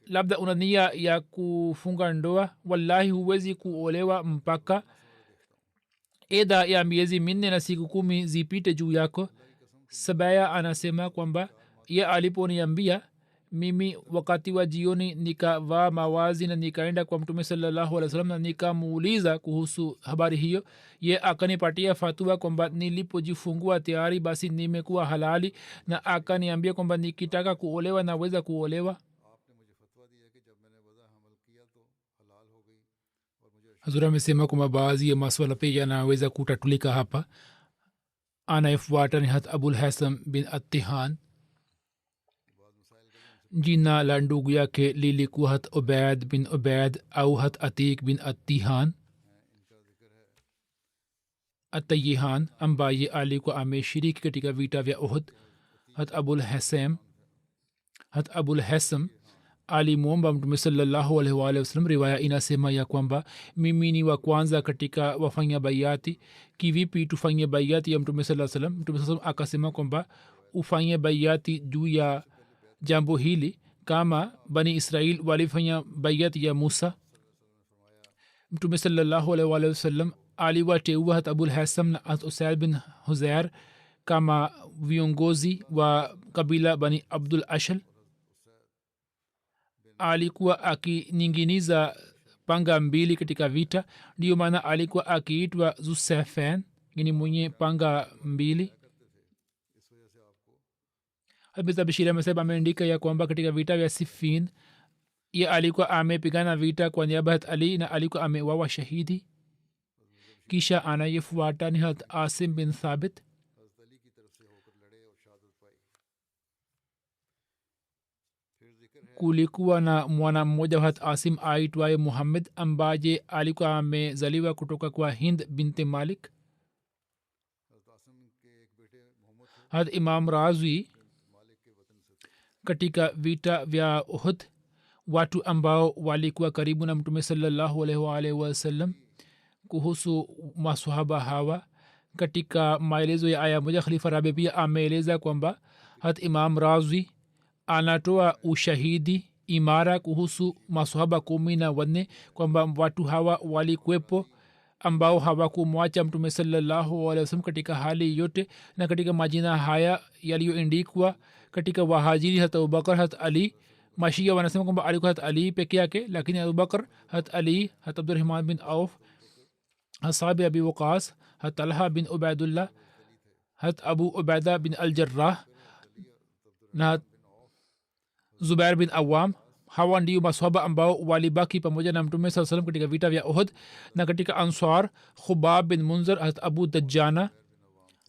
labda una nia ya kufunga ndoa. Wallahi huwezi kuolewa mpaka eda ya miezi 4 na siku 10 zipite juu yako. Sabaya anasema kwamba ye aliponiambia mimi wakati wa jioni nikavaa mawazi na nikaenda kwa mtume sallallahu alaihi wasallam na nikamuuliza kuhusu habari hiyo. Ye akanipatia fatwa kwamba nilipojifungua tayari basi nimekuwa halali, na akaniambia kwamba nikitaka kuolewa naweza kuolewa. Hazura amesema kwamba baadhi ya maswala pia yanaweza kutatulika hapa. Anayefuata ni Hat Abul Hasam bin Attihan. Jina la ndugu yake lilikuwa Hat Ubaid bin Ubaid au Hat Atik bin Attihan Atayihan, ambaye alikuwa ameshiriki katika vita vya Uhud. Hat Abul Hasam alimwomba mtume sallallahu alaihi wasallam. Riwaya inasema ya kwamba mimi ni wa kwanza katika wafanya bayati, kivipi tufanye bayati ya mtume sallallahu alaihi wasallam? Mtume sallallahu alaihi wasallam akasema kwamba ufanye bayati juu ya jambo hili kama Bani Israel walifanya bayati ya Musa. Mtume sallallahu alaihi wasallam aliwateua Hat Abul Hasam na Hat Usaid bin Huzair kama viongozi wa kabila Bani Abdul Ashal. Alikuwa akininginiza panga mbili katika vita, ndiyo maana alikuwa akiitwa Zusafan, yani mwenye panga mbili. Habita Bashir amesema, ameandika ya kwamba katika vita vya Siffin ye alikuwa amepigana vita kwa niaba ya Ali na alikuwa amewawa shahidi. Kisha anayefuata ni Hat Asim bin Thabit. Kulikuwa na mwana mmoja Hat Asim aitwaye Muhammad ambaye alikuwa amezaliwa kutoka kwa Hind binti Malik. Hat Imam Razwi katika vita vya Uhud, watu ambao walikuwa karibu na mtume sallallahu alaihi wasallam, kuhusu maswahaba hawa katika maelezo ya aya moja Khalifa Rabi pia ameeleza kwamba Hat Imam Razwi anatoa ushahidi imara kuhusu maswahaba 14 kwamba watu hawa walikwepo ambao hawakumwacha mtume sallallahu alaihi wasallam katika hali yote. Na katika majina haya yaliyoandikwa katika wahajiri Hat Abubakar, Hat Ali. Mashia wanasema kwamba alikuwa Hat Ali peke yake, lakini Abubakar, Hat Ali, Hat Abdurrahman bin Auf, Ashabi Abi Waqas, hat talha bin ubaidullah, hat abu ubaida bin al jarrah na zubair bin awam. Hawa ndio maswahaba ambao walibaki pamoja na mtume saa salam katika vita vya uhud. Na katika ansar khubab bin munzir, hat abu dajjana,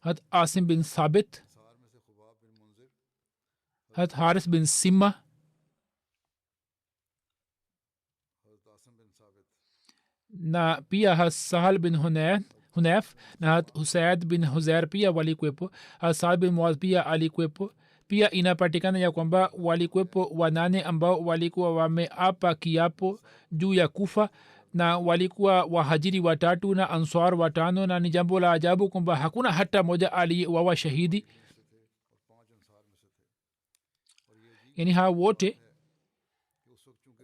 hat asim bin sabit, hat haris bin sima na pia hat sahal bin hunayf na hat husaid bin huzair pia walikuwepo. Hat saad bin muaz pia alikuwepo. Pia inapatikana ya kwamba walikuwepo wanane ambao walikuwa wameapa kiapo juu ya kufa, na walikuwa wahajiri 3 na answar 5. na ni jambo la ajabu kwamba hakuna hata moja aliyewawa shahidi. yani hawa wote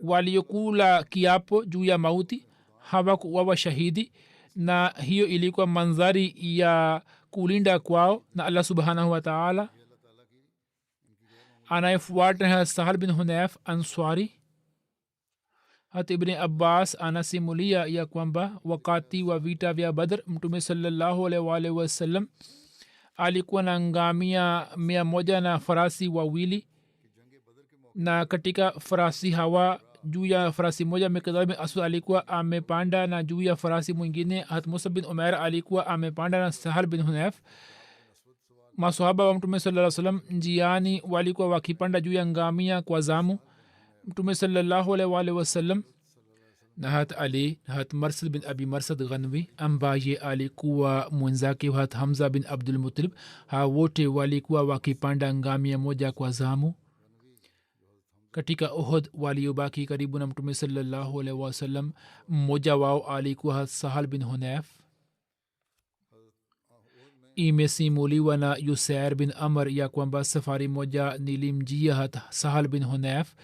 waliokula kiapo juu ya mauti hawakuwawa shahidi, na hiyo ilikuwa mandhari ya kulinda kwao na allah subhanahu wa taala. anayefuata है sahal bin hunayf answari. hata ibn abbas anasimulia ya kwamba wakati wa vita vya badr mtume sallallahu alaihi wasallam alikuwa na ngamia 100 na farasi 2, na katika farasi hawa juu ya farasi moja Miqdad bin Aswad alikuwa amepanda, na juu ya farasi mwingine hat Musa bin Umair alikuwa amepanda na Sahal bin Hunayf. Maswahaba wa mtume sallallahu alaihi wasallam njiani walikuwa wakipanda juu ya ngamia kwa zamu. mtume sallallahu alaihi wasallam na hat Ali na hat Marsad bin Abi Marsad Ghanwi ambaye alikuwa mwenzake hat Hamza bin Abdul Muttalib, hao wote walikuwa wakipanda ngamia moja kwa zamu. katika Uhud waliobaki karibu na mtume sallallahu alaihi wasallam, mmoja wao alikuwa Sahal bin Hunayf. imesimuliwa na Yusair bin Amr ya kwamba safari moja nilimjia hata Sahal bin Hunayf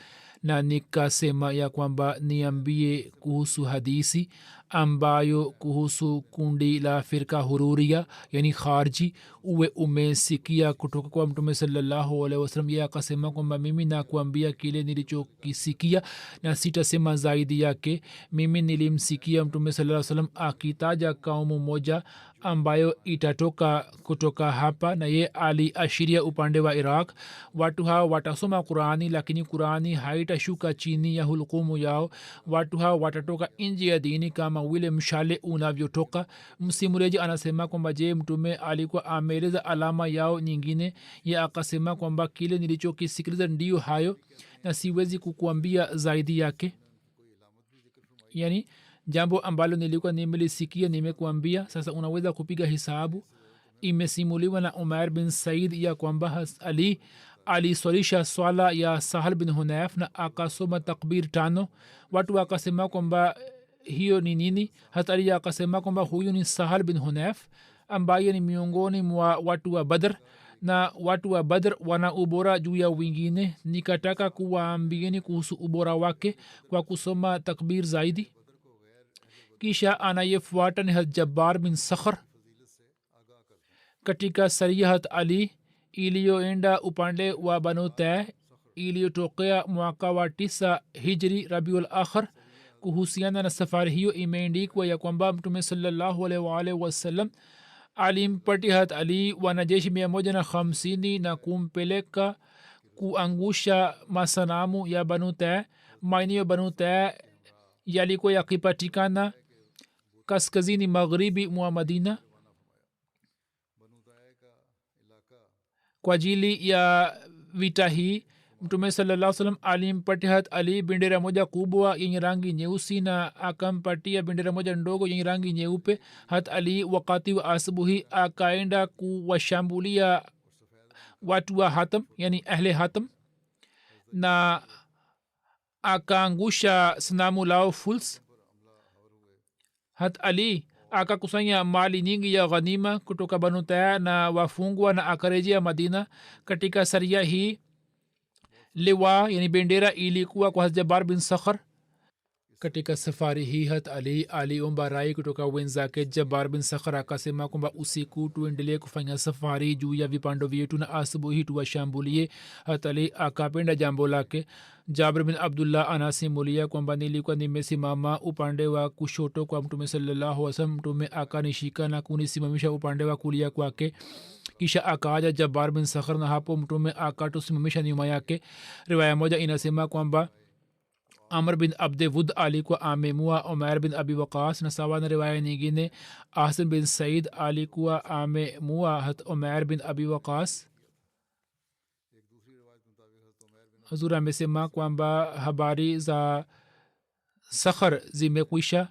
na nikasema ya kwamba niambie kuhusu hadisi ambayo kuhusu kundi la firka hururia yani kharji uwe umesikia kutoka kwa mtume sallallahu alaihi wasallam. ya akasema kwamba mimi nakuambia kile nilichokisikia na sitasema zaidi yake. mimi nilimsikia mtume sallallahu alaihi wasallam akitaja kaumu moja ambayo itatoka kutoka hapa, na ye aliashiria upande wa Iraq. watu hao watasoma Qurani lakini Qurani haitashuka chini ya hulkumu yao. watu hao watatoka nje ya dini kama vile mshale unavyotoka. msimuleji anasema kwamba je, mtume alikuwa ameeleza alama yao nyingine? ye akasema kwamba kile nilichokisikiliza ndiyo hayo na siwezi kukuambia zaidi yake. yani jambo ambalo nilikuwa nimelisikia nimekuambia, sasa unaweza kupiga hisabu. imesimuliwa na Umair bin Said ya kwamba Ali aliswalisha swala ya Sahal bin Hunayf na akasoma takbir 5. watu wakasema kwamba hiyo ni nini? hata Ali akasema kwamba huyu ni Sahal bin Hunayf ambaye ni miongoni mwa watu wa Badr, na watu wa Badr wana ubora juu ya wengine. nikataka kuwaambieni kuhusu ubora wake kwa kusoma takbir zaidi. kisha anayefuata ni Jabbar bin Sakhr. katika sarihat Ali iliyoenda upande wa Banu Tay iliyotokea mwaka wa 9 hijri Rabiul Akhir. kuhusiana na safari hiyo imeandikwa ya kwamba mtume sallallahu alaihi wasallam alimpatia Ali wanajeshi 150 na kumpeleka kuangusha masanamu ya Banu Tay. maeneo ya Banu Tay yalikuwa yakipatikana kaskazini magharibi mwa Madina. kwa ajili ya vita hii mtume sallallahu alaihi wasallam alimpatia Ali bendera moja kubwa yenye rangi nyeusi na akampatia bendera moja ndogo yenye rangi nyeupe. hat Ali wakati wa asubuhi akaenda kuwashambulia watu wa Hatam yani ahle Hatam na akaangusha sanamu lao Fuls. hat Ali akakusanya mali nyingi ya ghanima kutoka Banu Tay na wafungwa na akarejea Madina. katika saria hii liwa yani bendera ilikuwa kwa Jabbar bin Sakhr. katika safari hii hat ali aliomba rai kutoka wenzake. Jabar bin sakhar akasema kwamba usiku tuendelee kufanya safari juu ya vipando vyetu na asubuhi tuwashambulie. hat ali akapenda jambo lake. jabir bin abdullah anasimulia kwamba nilikuwa nimesimama upande wa kushoto kwa mtume sallallahu alaihi wasallam. mtume akanishika na kunisimamisha upande wa kulia kwake. kisha akaja jabar bin sakhar na hapo mtume akatusimamisha nyuma yake. riwaya moja inasema kwamba amr bin abde wud alikuwa amemua umair bin abi waqas na sawa na riwaya nyingine ahsan bin said alikuwa amemua hat umair bin abi waqas. hazur amesema kwamba habari za sakhar zimekwisha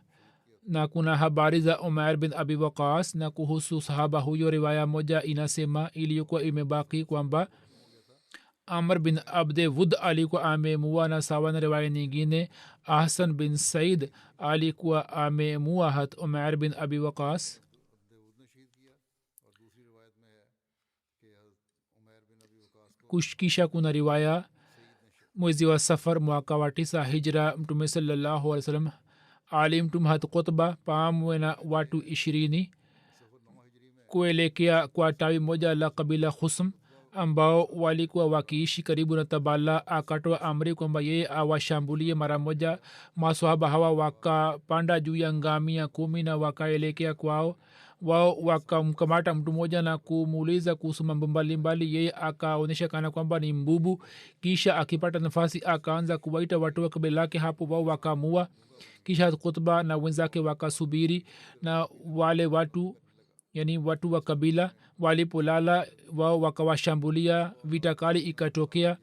na kuna habari za umair bin abi waqas. na kuhusu sahaba huyo riwaya moja inasema iliyokuwa imebaki kwamba amr bin abde wud alikuwa amemua na sawa na riwaya nyingine ahsan bin said alikuwa amemua hat umair bin abi waqas. kisha kuna riwaya mwezi wa safar mwaka wa 9 hijra mtume sallallahu alaihi wasallam alimtum hat qutba pamoja na watu 20 kuelekea kwa tawi moja la kabila khusm ambao walikuwa wakiishi karibu na tabala. akatoa amri kwamba yeye awashambulie mara moja. maswahaba hawa wakapanda juu ya ngamia 10 na wakaelekea kwao. wao wakamkamata mtu mmoja na kumuuliza kuhusu mambo mbalimbali. yeye akaonyesha kana kwamba ni mbubu. kisha akipata nafasi akaanza kuwaita watu wa kabila lake. hapo wao wakamua. kisha khutba na wenzake wakasubiri na wale watu yani watu wa kabila walipolala wao wakawashambulia. vita kali ikatokea.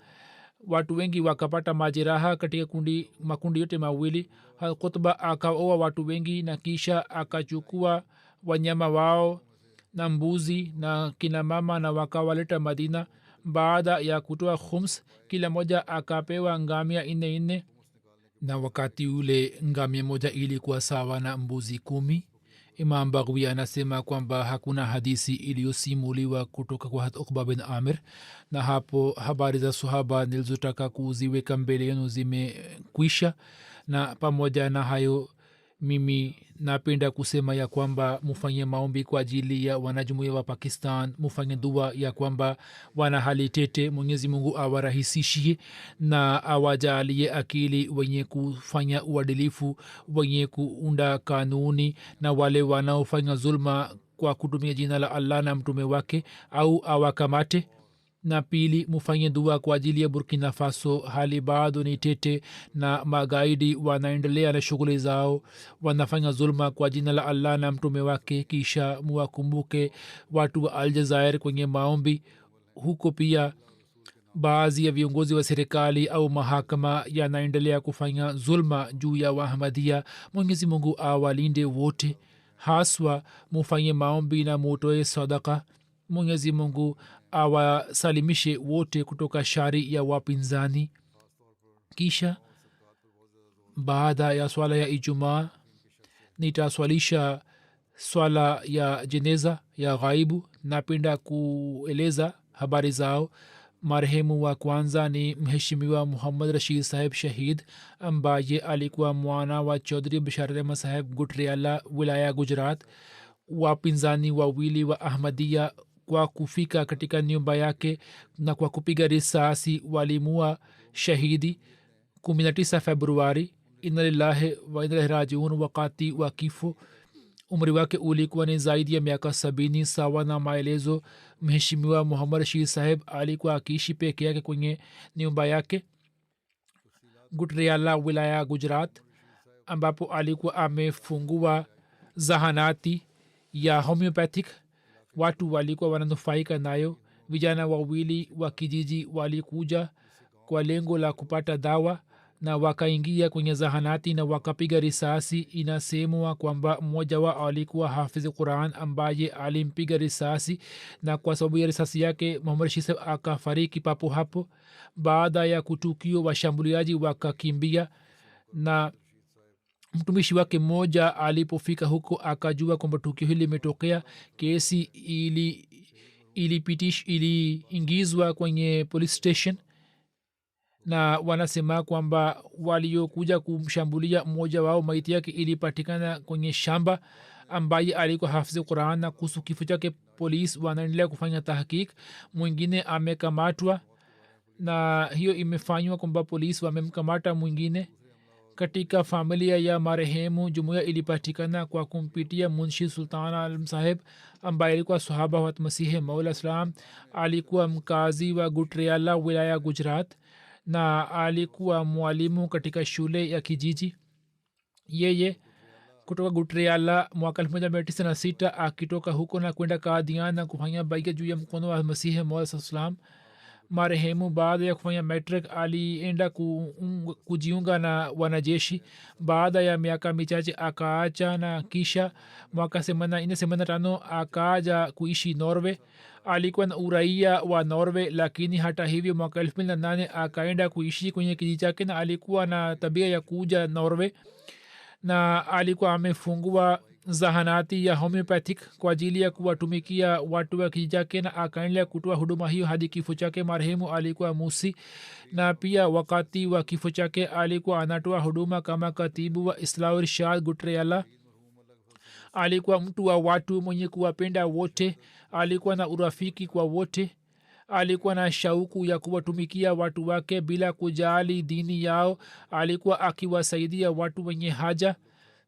watu wengi wakapata majeraha katika makundi yote mawili. khutba akaoa watu wengi na kisha akachukua wanyama wao na mbuzi na kina mama na wakawaleta madina. baada ya kutoa khums kila moja akapewa ngamia 4 na wakati ule ngamia moja ilikuwa sawa na mbuzi 10. imam baghwi anasema kwamba hakuna hadisi iliyosimuliwa kutoka kwa ukba bin amir. na hapo habari za sahaba nilizotaka kuziweka mbele yenu zimekwisha. na pamoja na hayo mimi napenda kusema ya kwamba mufanye maombi kwa ajili ya wanajumuia wa pakistan. mufanye dua ya kwamba wana hali tete. mwenyezi mungu awarahisishie na awajalie akili wenye kufanya uadilifu, wenye kuunda kanuni, na wale wanaofanya zulma kwa kutumia jina la allah na mtume wake au awakamate. na pili mufanye dua kwa ajili ya burkina faso. hali bado ni tete na magaidi wanaendelea na shughuli zao, wanafanya zulma kwa jina la allah na mtume wake. kisha muwakumbuke watu wa aljazair kwenye maombi. huko pia baadhi ya viongozi wa serikali au mahakama yanaendelea kufanya zulma juu ya wahamadia. mwenyezi mungu awalinde wote. haswa mufanye maombi na mutoe sadaka. mwenyezi mungu awasalimishe wote kutoka shari ya wapinzani. kisha baada ya swala ya ijumaa nitaswalisha swala ya jeneza ya ghaibu. napenda kueleza habari zao. marehemu wa kwanza ni mheshimiwa muhammad rashid saheb shahid ambaye alikuwa mwana wa chaudhry bisharat ahmad saheb gutriala wilaya gujarat. wapinzani wawili wa ahmadia kwa kufika katika nyumba yake na kwa kupiga risasi walimua shahidi 19 februari. inna lillahi wa inna ilaihi rajiun. wakati wa kifo umri wake ulikuwa ni zaidi ya miaka 70. sawa na maelezo mheshimiwa muhammad rashid saheb alikuwa akiishi peke yake kwenye nyumba yake gutriala wilaya gujarat, ambapo alikuwa amefungua zahanati ya homeopathic. watu walikuwa wananufaika nayo. vijana wawili wa kijiji walikuja kwa lengo la kupata dawa na wakaingia kwenye zahanati na wakapiga risasi. inasemwa kwamba mmoja wao alikuwa hafidh quran ambaye alimpiga risasi, na kwa sababu ya risasi yake muhammad shisa akafariki papo hapo. baada ya kutukio washambuliaji wakakimbia, na mtumishi wake mmoja alipofika huko akajua kwamba tukio hili limetokea. kesi iliingizwa kwenye police station na wanasema kwamba waliokuja kumshambulia mmoja wao maiti yake ilipatikana kwenye shamba ambaye alikuwa hafidhi quran na kuhusu kifo chake polisi wanaendelea kufanya tahkik mwingine amekamatwa na hiyo imefanywa kwamba polisi wamemkamata mwingine katika familia ya marehemu jumuiya ilipatikana kwa kumpitia munshi sultan alam saheb ambaye alikuwa sahaba wa masihi maula salam alikuwa mkazi wa gutriala wilaya gujarat na alikuwa mwalimu katika shule ya kijiji yeye kutoka gutriala mwaka 1996 akitoka huko na kwenda kadian na kufanya baia juu ya mkono wa masihi maula salam marehemu baada ya kufanya metric alienda kujiunga na wanajeshi baada ya miaka michache akaacha na kisha mwaka 1985 akaaja kuishi norway alikuwa na uraia wa norway lakini hata hivyo mwaka 2008 akaenda kuishi kwenye kijiji chake na alikuwa na tabia ya kuja norway na alikuwa amefungua zahanati ya homeopathic kwa ajili ya kuwatumikia watu wa kijiji chake na akaendelea kutoa huduma hiyo hadi kifo chake marehemu alikuwa musi na pia wakati wa kifo chake alikuwa anatoa huduma kama katibu wa islah irshad gutriala alikuwa mtu wa watu mwenye kuwapenda wote alikuwa na urafiki kwa wote alikuwa na shauku ya kuwatumikia watu wake bila kujali dini yao alikuwa akiwasaidia watu wenye haja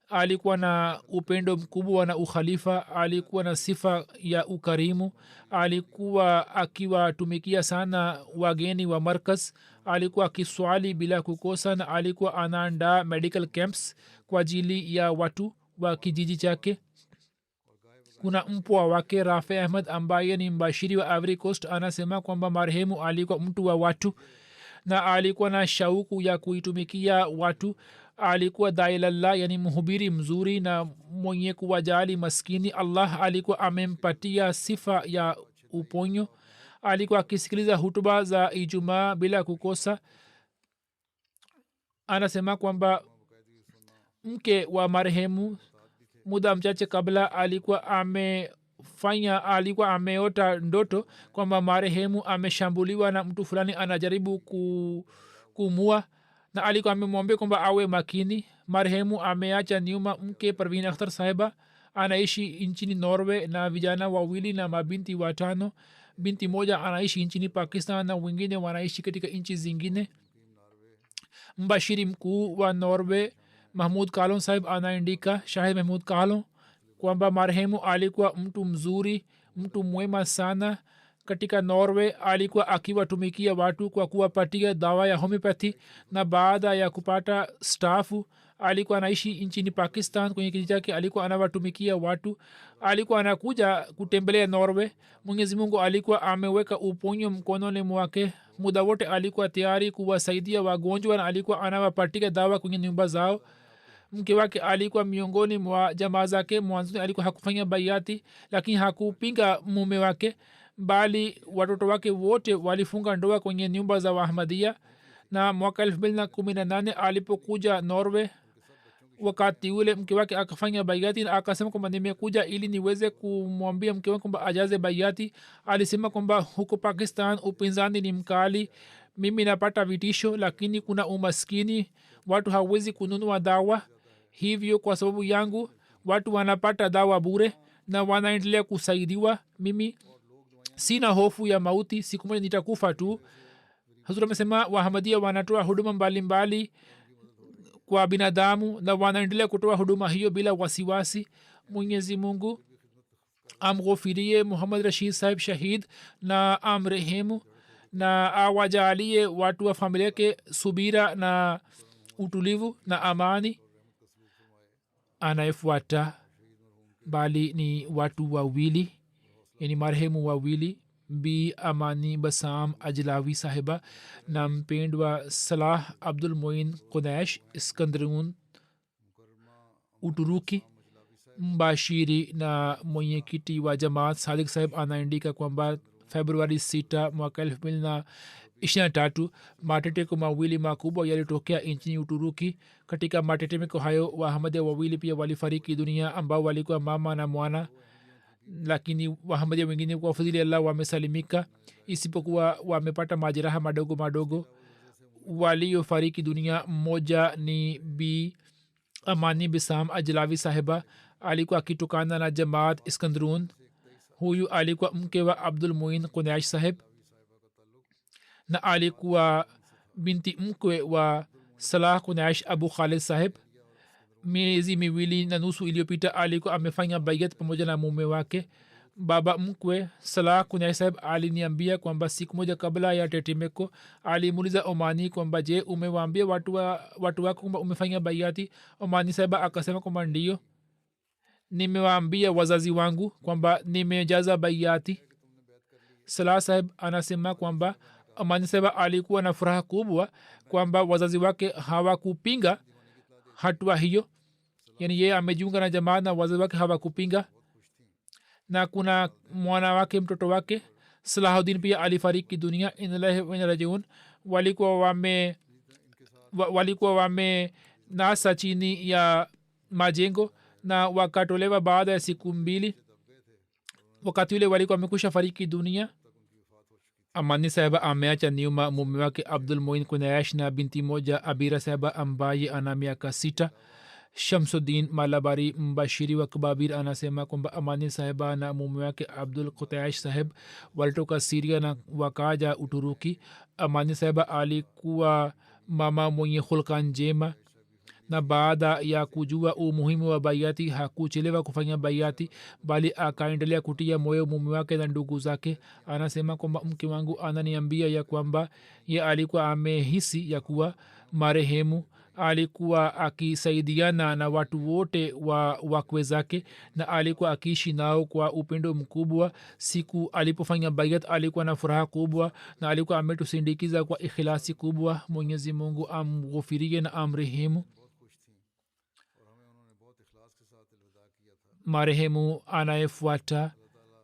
alikuwa na upendo mkubwa na ukhalifa alikuwa na sifa ya ukarimu alikuwa akiwatumikia sana wageni wa markaz alikuwa akiswali bila kukosa na alikuwa anaandaa medical camps kwa ajili ya watu wa kijiji chake kuna mpwa wake rafi ahmad ambaye ni mbashiri wa Ivory Coast anasema kwamba marehemu alikuwa mtu wa watu na alikuwa na shauku ya kuitumikia watu alikuwa dailallah yani mhubiri mzuri na mwenye kuwajali maskini allah alikuwa amempatia sifa ya uponyo alikuwa akisikiliza hutuba za ijumaa bila kukosa anasema kwamba mke wa marehemu muda mchache kabla alikuwa ameota ndoto kwamba marehemu ameshambuliwa na mtu fulani anajaribu kumua na alikuwa amemwambia kwamba awe makini marehemu ameacha nyuma mke parvin akhtar sahiba anaishi nchini norway na vijana wawili na mabinti watano binti moja anaishi nchini pakistan na wengine wanaishi katika nchi zingine mbashiri mkuu wa norway mahmud kalon sahib anaandika shahid mahmud kalon kwamba marehemu alikuwa mtu mzuri mtu mwema sana katika norway alikuwa akiwatumikia watu kwa kuwapatia dawa ya homeopathy na baada ya kupata stafu alikuwa anaishi nchini pakistan kwenye kijiji chake alikuwa anawatumikia watu alikuwa anakuja kutembelea norway mwenyezi mungu alikuwa ameweka uponyo mkononi mwake muda wote alikuwa tayari kuwasaidia wagonjwa na alikuwa anawapatia dawa kwenye nyumba zao mke wake alikuwa miongoni mwa jamaa zake mwanzoni alikuwa hakufanya baiati lakini hakupinga mume wake bali watoto wake wote walifunga ndoa kwenye nyumba za wahmadia na mwaka 2018 alipokuja norway wakati ule mke wake akafanya baiati na akasema kwamba nimekuja ili niweze kumwambia mke wake kwamba ajaze baiati alisema kwamba huko pakistan upinzani ni mkali mimi napata vitisho lakini kuna umaskini watu hawezi kununua dawa hivyo kwa sababu yangu watu wanapata dawa bure na wanaendelea kusaidiwa mimi sina hofu ya mauti siku moja nitakufa tu hazur amesema wahamadia wanatoa huduma mbalimbali kwa binadamu na wanaendelea kutoa huduma hiyo bila wasiwasi mwenyezi mungu amghofirie muhammad rashid sahib shahid na amrehemu na awajalie watu wa familia yake subira na utulivu na amani anayefuata bali ni watu wawili yani marehemu wawili bi amani basam ajlawi sahiba na mpendwa salah abdul moin qudash iskandarun uturuki mbashiri na mwenyekiti wa jamaat sadik sahib anaandika kwamba februari 6 mwaka 2023 matetemeko mawili makubwa yalitokea nchini uturuki katika matetemeko hayo wahamadia wawili pia walifariki dunia ambao walikuwa mama na mwana lakini wahamadia wengine kwa fadhili allah wamesalimika isipokuwa wamepata majeraha madogo madogo waliofariki dunia. Mmoja ni bi amani bisam ajlavi sahiba, alikuwa akitokana na jamaat iskandrun. Huyu alikuwa mke wa abdul muin kunaish sahib na alikuwa binti mkwe wa salah kunaish abu khalid sahib. miezi miwili na nusu iliyopita alikuwa amefanya bayat pamoja na mume wake. Baba mkwe salah kunaish sahib aliniambia kwamba siku moja kabla ya tetemeko alimuuliza omani kwamba je, umewaambia watu wako kwamba umefanya bayati? omani sahib akasema kwamba ndio, nimewaambia wazazi wangu kwamba nimejaza bayati. salah sahib anasema kwamba amani sahib alikuwa na furaha kubwa kwamba wazazi wake hawakupinga hatua hiyo, yani yeye amejiunga na jamaa na wazazi wake hawakupinga. na kuna mwana wake mtoto wake Salahuddin pia alifariki dunia, inalahi wa inna rajiun. walikuwa wame nasa chini ya majengo na wakatolewa baada ya siku mbili. wakati ule walikuwa wamekusha fariki dunia. amani sahaba ameacha nyuma mume wake abdul muin kunayash na binti moja abira sahaba ambaye ana miaka 6. shamsuddin malabari mbashiri wa kababir anasema kwamba amani sahaba na mume wake abdul kutayash saheb walitoka siria na wakaja uturuki. amani sahaba alikuwa mama mwenye hulka njema, na baada ya kujua umuhimu wa bayati hakuchelewa kufanya bayati, bali akaendelea kutia moyo mume wake na ndugu zake. anasema kwamba mke wangu ananiambia ya kwamba ye alikuwa amehisi ya kuwa marehemu alikuwa akisaidiana na watu wote wa wakwe zake na alikuwa akiishi nao kwa upendo mkubwa. siku alipofanya bayat alikuwa na furaha kubwa na alikuwa ametusindikiza kwa ikhilasi kubwa. mwenyezi mungu amghufirie na amrehemu. marehemu anayefuata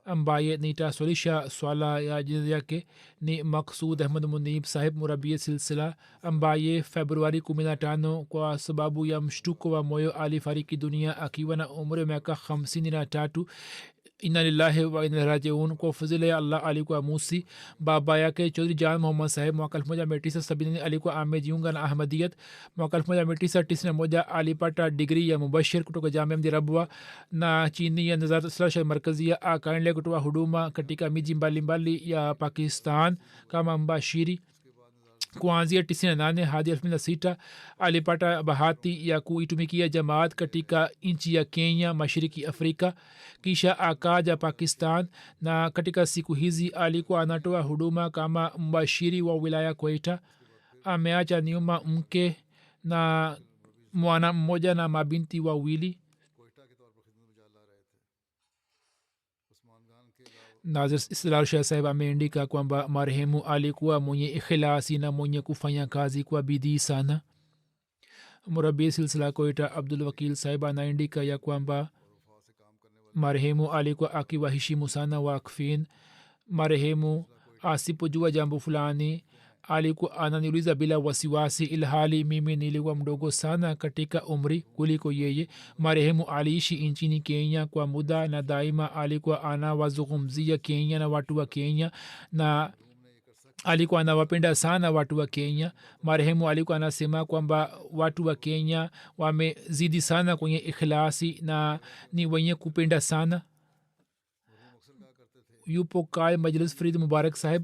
ambaye nitaswalisha swala ya jina yake ni maksud ahmad munib sahib murabia silsila, ambaye februari 15 kwa sababu ya mshtuko wa moyo alifariki dunia akiwa na umri wa miaka 53. inna lillahi wa inna ilaihi rajiun. kwa fadhila ya allah alikuwa musi. baba yake chaudhry jan muhammad saheb mwaka 1970 alikuwa amejiunga na ahmadiyat. mwaka 1991 alipata digri ya mubashir kutoka jamia mji rabwa, na chini ya nazarat islah markazia akaendelea kutoa huduma katika miji mbalimbali ya pakistan kama mbashiri. kuanzia 98 hadi 2006 alipata bahati ya kuitumikia jamaat katika nchi ya kenya, mashariki afrika. kisha akaja pakistan, na katika siku hizi alikuwa anatoa huduma kama mbashiri wa wilaya Quetta. ameacha nyuma mke na mwana mmoja na mabinti wawili. nazir israr shah saheb ameandika kwamba marehemu alikuwa mwenye ikhilasi na mwenye kufanya kazi kwa bidii sana. murabi silsila Quetta abdul wakil saheb anaandika ya kwamba marehemu alikuwa akiwaheshimu sana wakfin. marehemu asipojua jambo fulani alikuwa ananiuliza bila wasiwasi, ilhali mimi nilikuwa mdogo sana katika umri kuliko yeye. marehemu aliishi nchini kenya kwa muda na daima alikuwa anawazungumzia kenya na watu wa kenya, na alikuwa anawapenda sana watu wa kenya. marehemu alikuwa anasema kwamba watu wa kenya wamezidi sana kwenye ikhlasi na ni wenye kupenda sana. yupo kai majlis farid mubarak saheb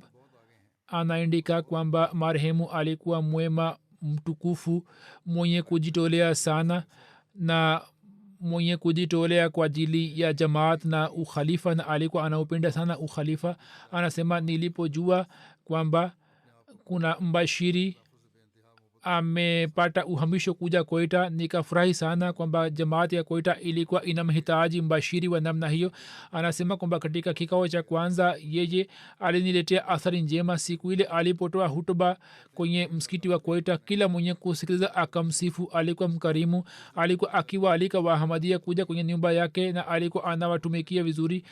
anaandika kwamba marehemu alikuwa mwema, mtukufu, mwenye kujitolea sana na mwenye kujitolea kwa ajili ya jamaat na ukhalifa, na alikuwa anaupenda sana ukhalifa. anasema nilipojua kwamba kuna mbashiri amepata uhamisho kuja Quetta, nikafurahi sana kwamba jamaati ya Quetta ilikuwa inamhitaji mbashiri wa namna hiyo. anasema kwamba katika kikao cha kwanza yeye aliniletea athari njema. siku ile alipotoa hutuba kwenye msikiti wa Quetta, kila mwenye kusikiliza akamsifu. alikuwa mkarimu, alikuwa akiwaalika wahamadia kuja kwenye nyumba yake na alikuwa anawatumikia vizuri.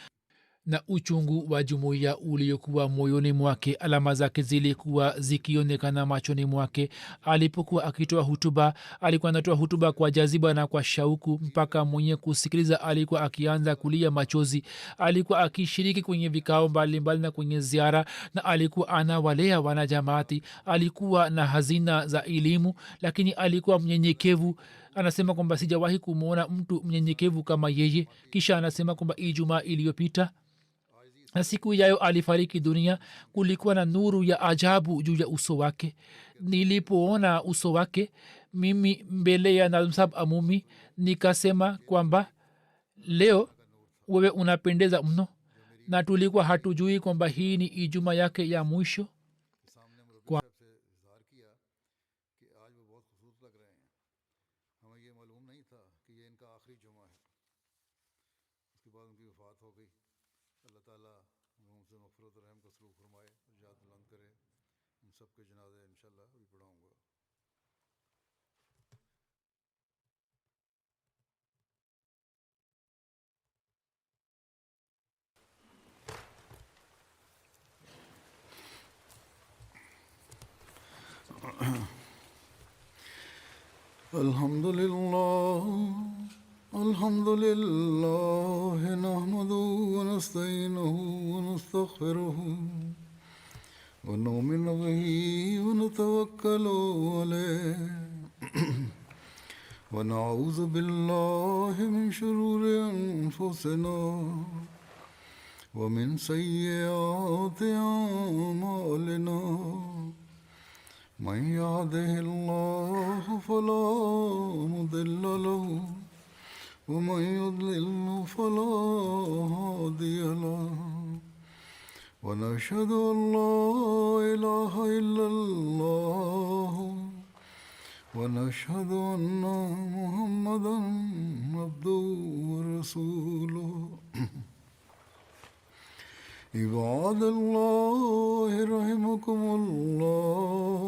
na uchungu wa jumuiya uliokuwa moyoni mwake. Alama zake zilikuwa zikionekana machoni mwake. Alipokuwa akitoa hutuba, alikuwa anatoa hutuba kwa jaziba na kwa shauku, mpaka mwenye kusikiliza alikuwa akianza kulia machozi. Alikuwa akishiriki kwenye vikao mbalimbali na kwenye ziara, na alikuwa anawalea wanajamaati. Alikuwa na hazina za elimu, lakini alikuwa mnyenyekevu. Anasema kwamba sijawahi kumwona mtu mnyenyekevu kama yeye. Kisha anasema kwamba Ijumaa iliyopita na siku yayo alifariki dunia. Kulikuwa na nuru ya ajabu juu ya uso wake. Nilipoona uso wake mimi mbele ya Nazmsab Amumi, nikasema kwamba leo wewe unapendeza mno, na tulikuwa hatujui kwamba hii ni Ijumaa yake ya mwisho. الحمد لله نحمده ونستعينه ونستغفره ونؤمن به ونتوكل عليه ونعوذ بالله من شرور أنفسنا ومن سيئات أعمالنا. من يهده الله فلا مضل له ومن يضلل فلا هادي له. ونشهد أن لا إله إلا الله ونشهد أن محمدا عبده ورسوله. عباد الله رحمكم الله،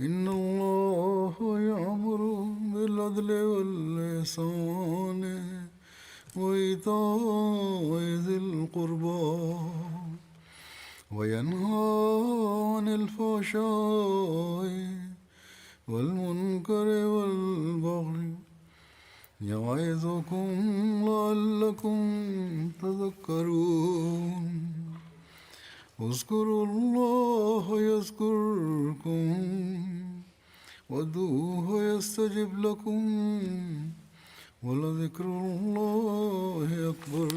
إن الله يأمر بالعدل والإحسان وإيتاء ذي القربى وينهى عن الفحشاء والمنكر والبغي يعظكم لعلكم تذكرون. اذكروا الله يذكركم وادعوه يستجب لكم ولذكر الله أكبر.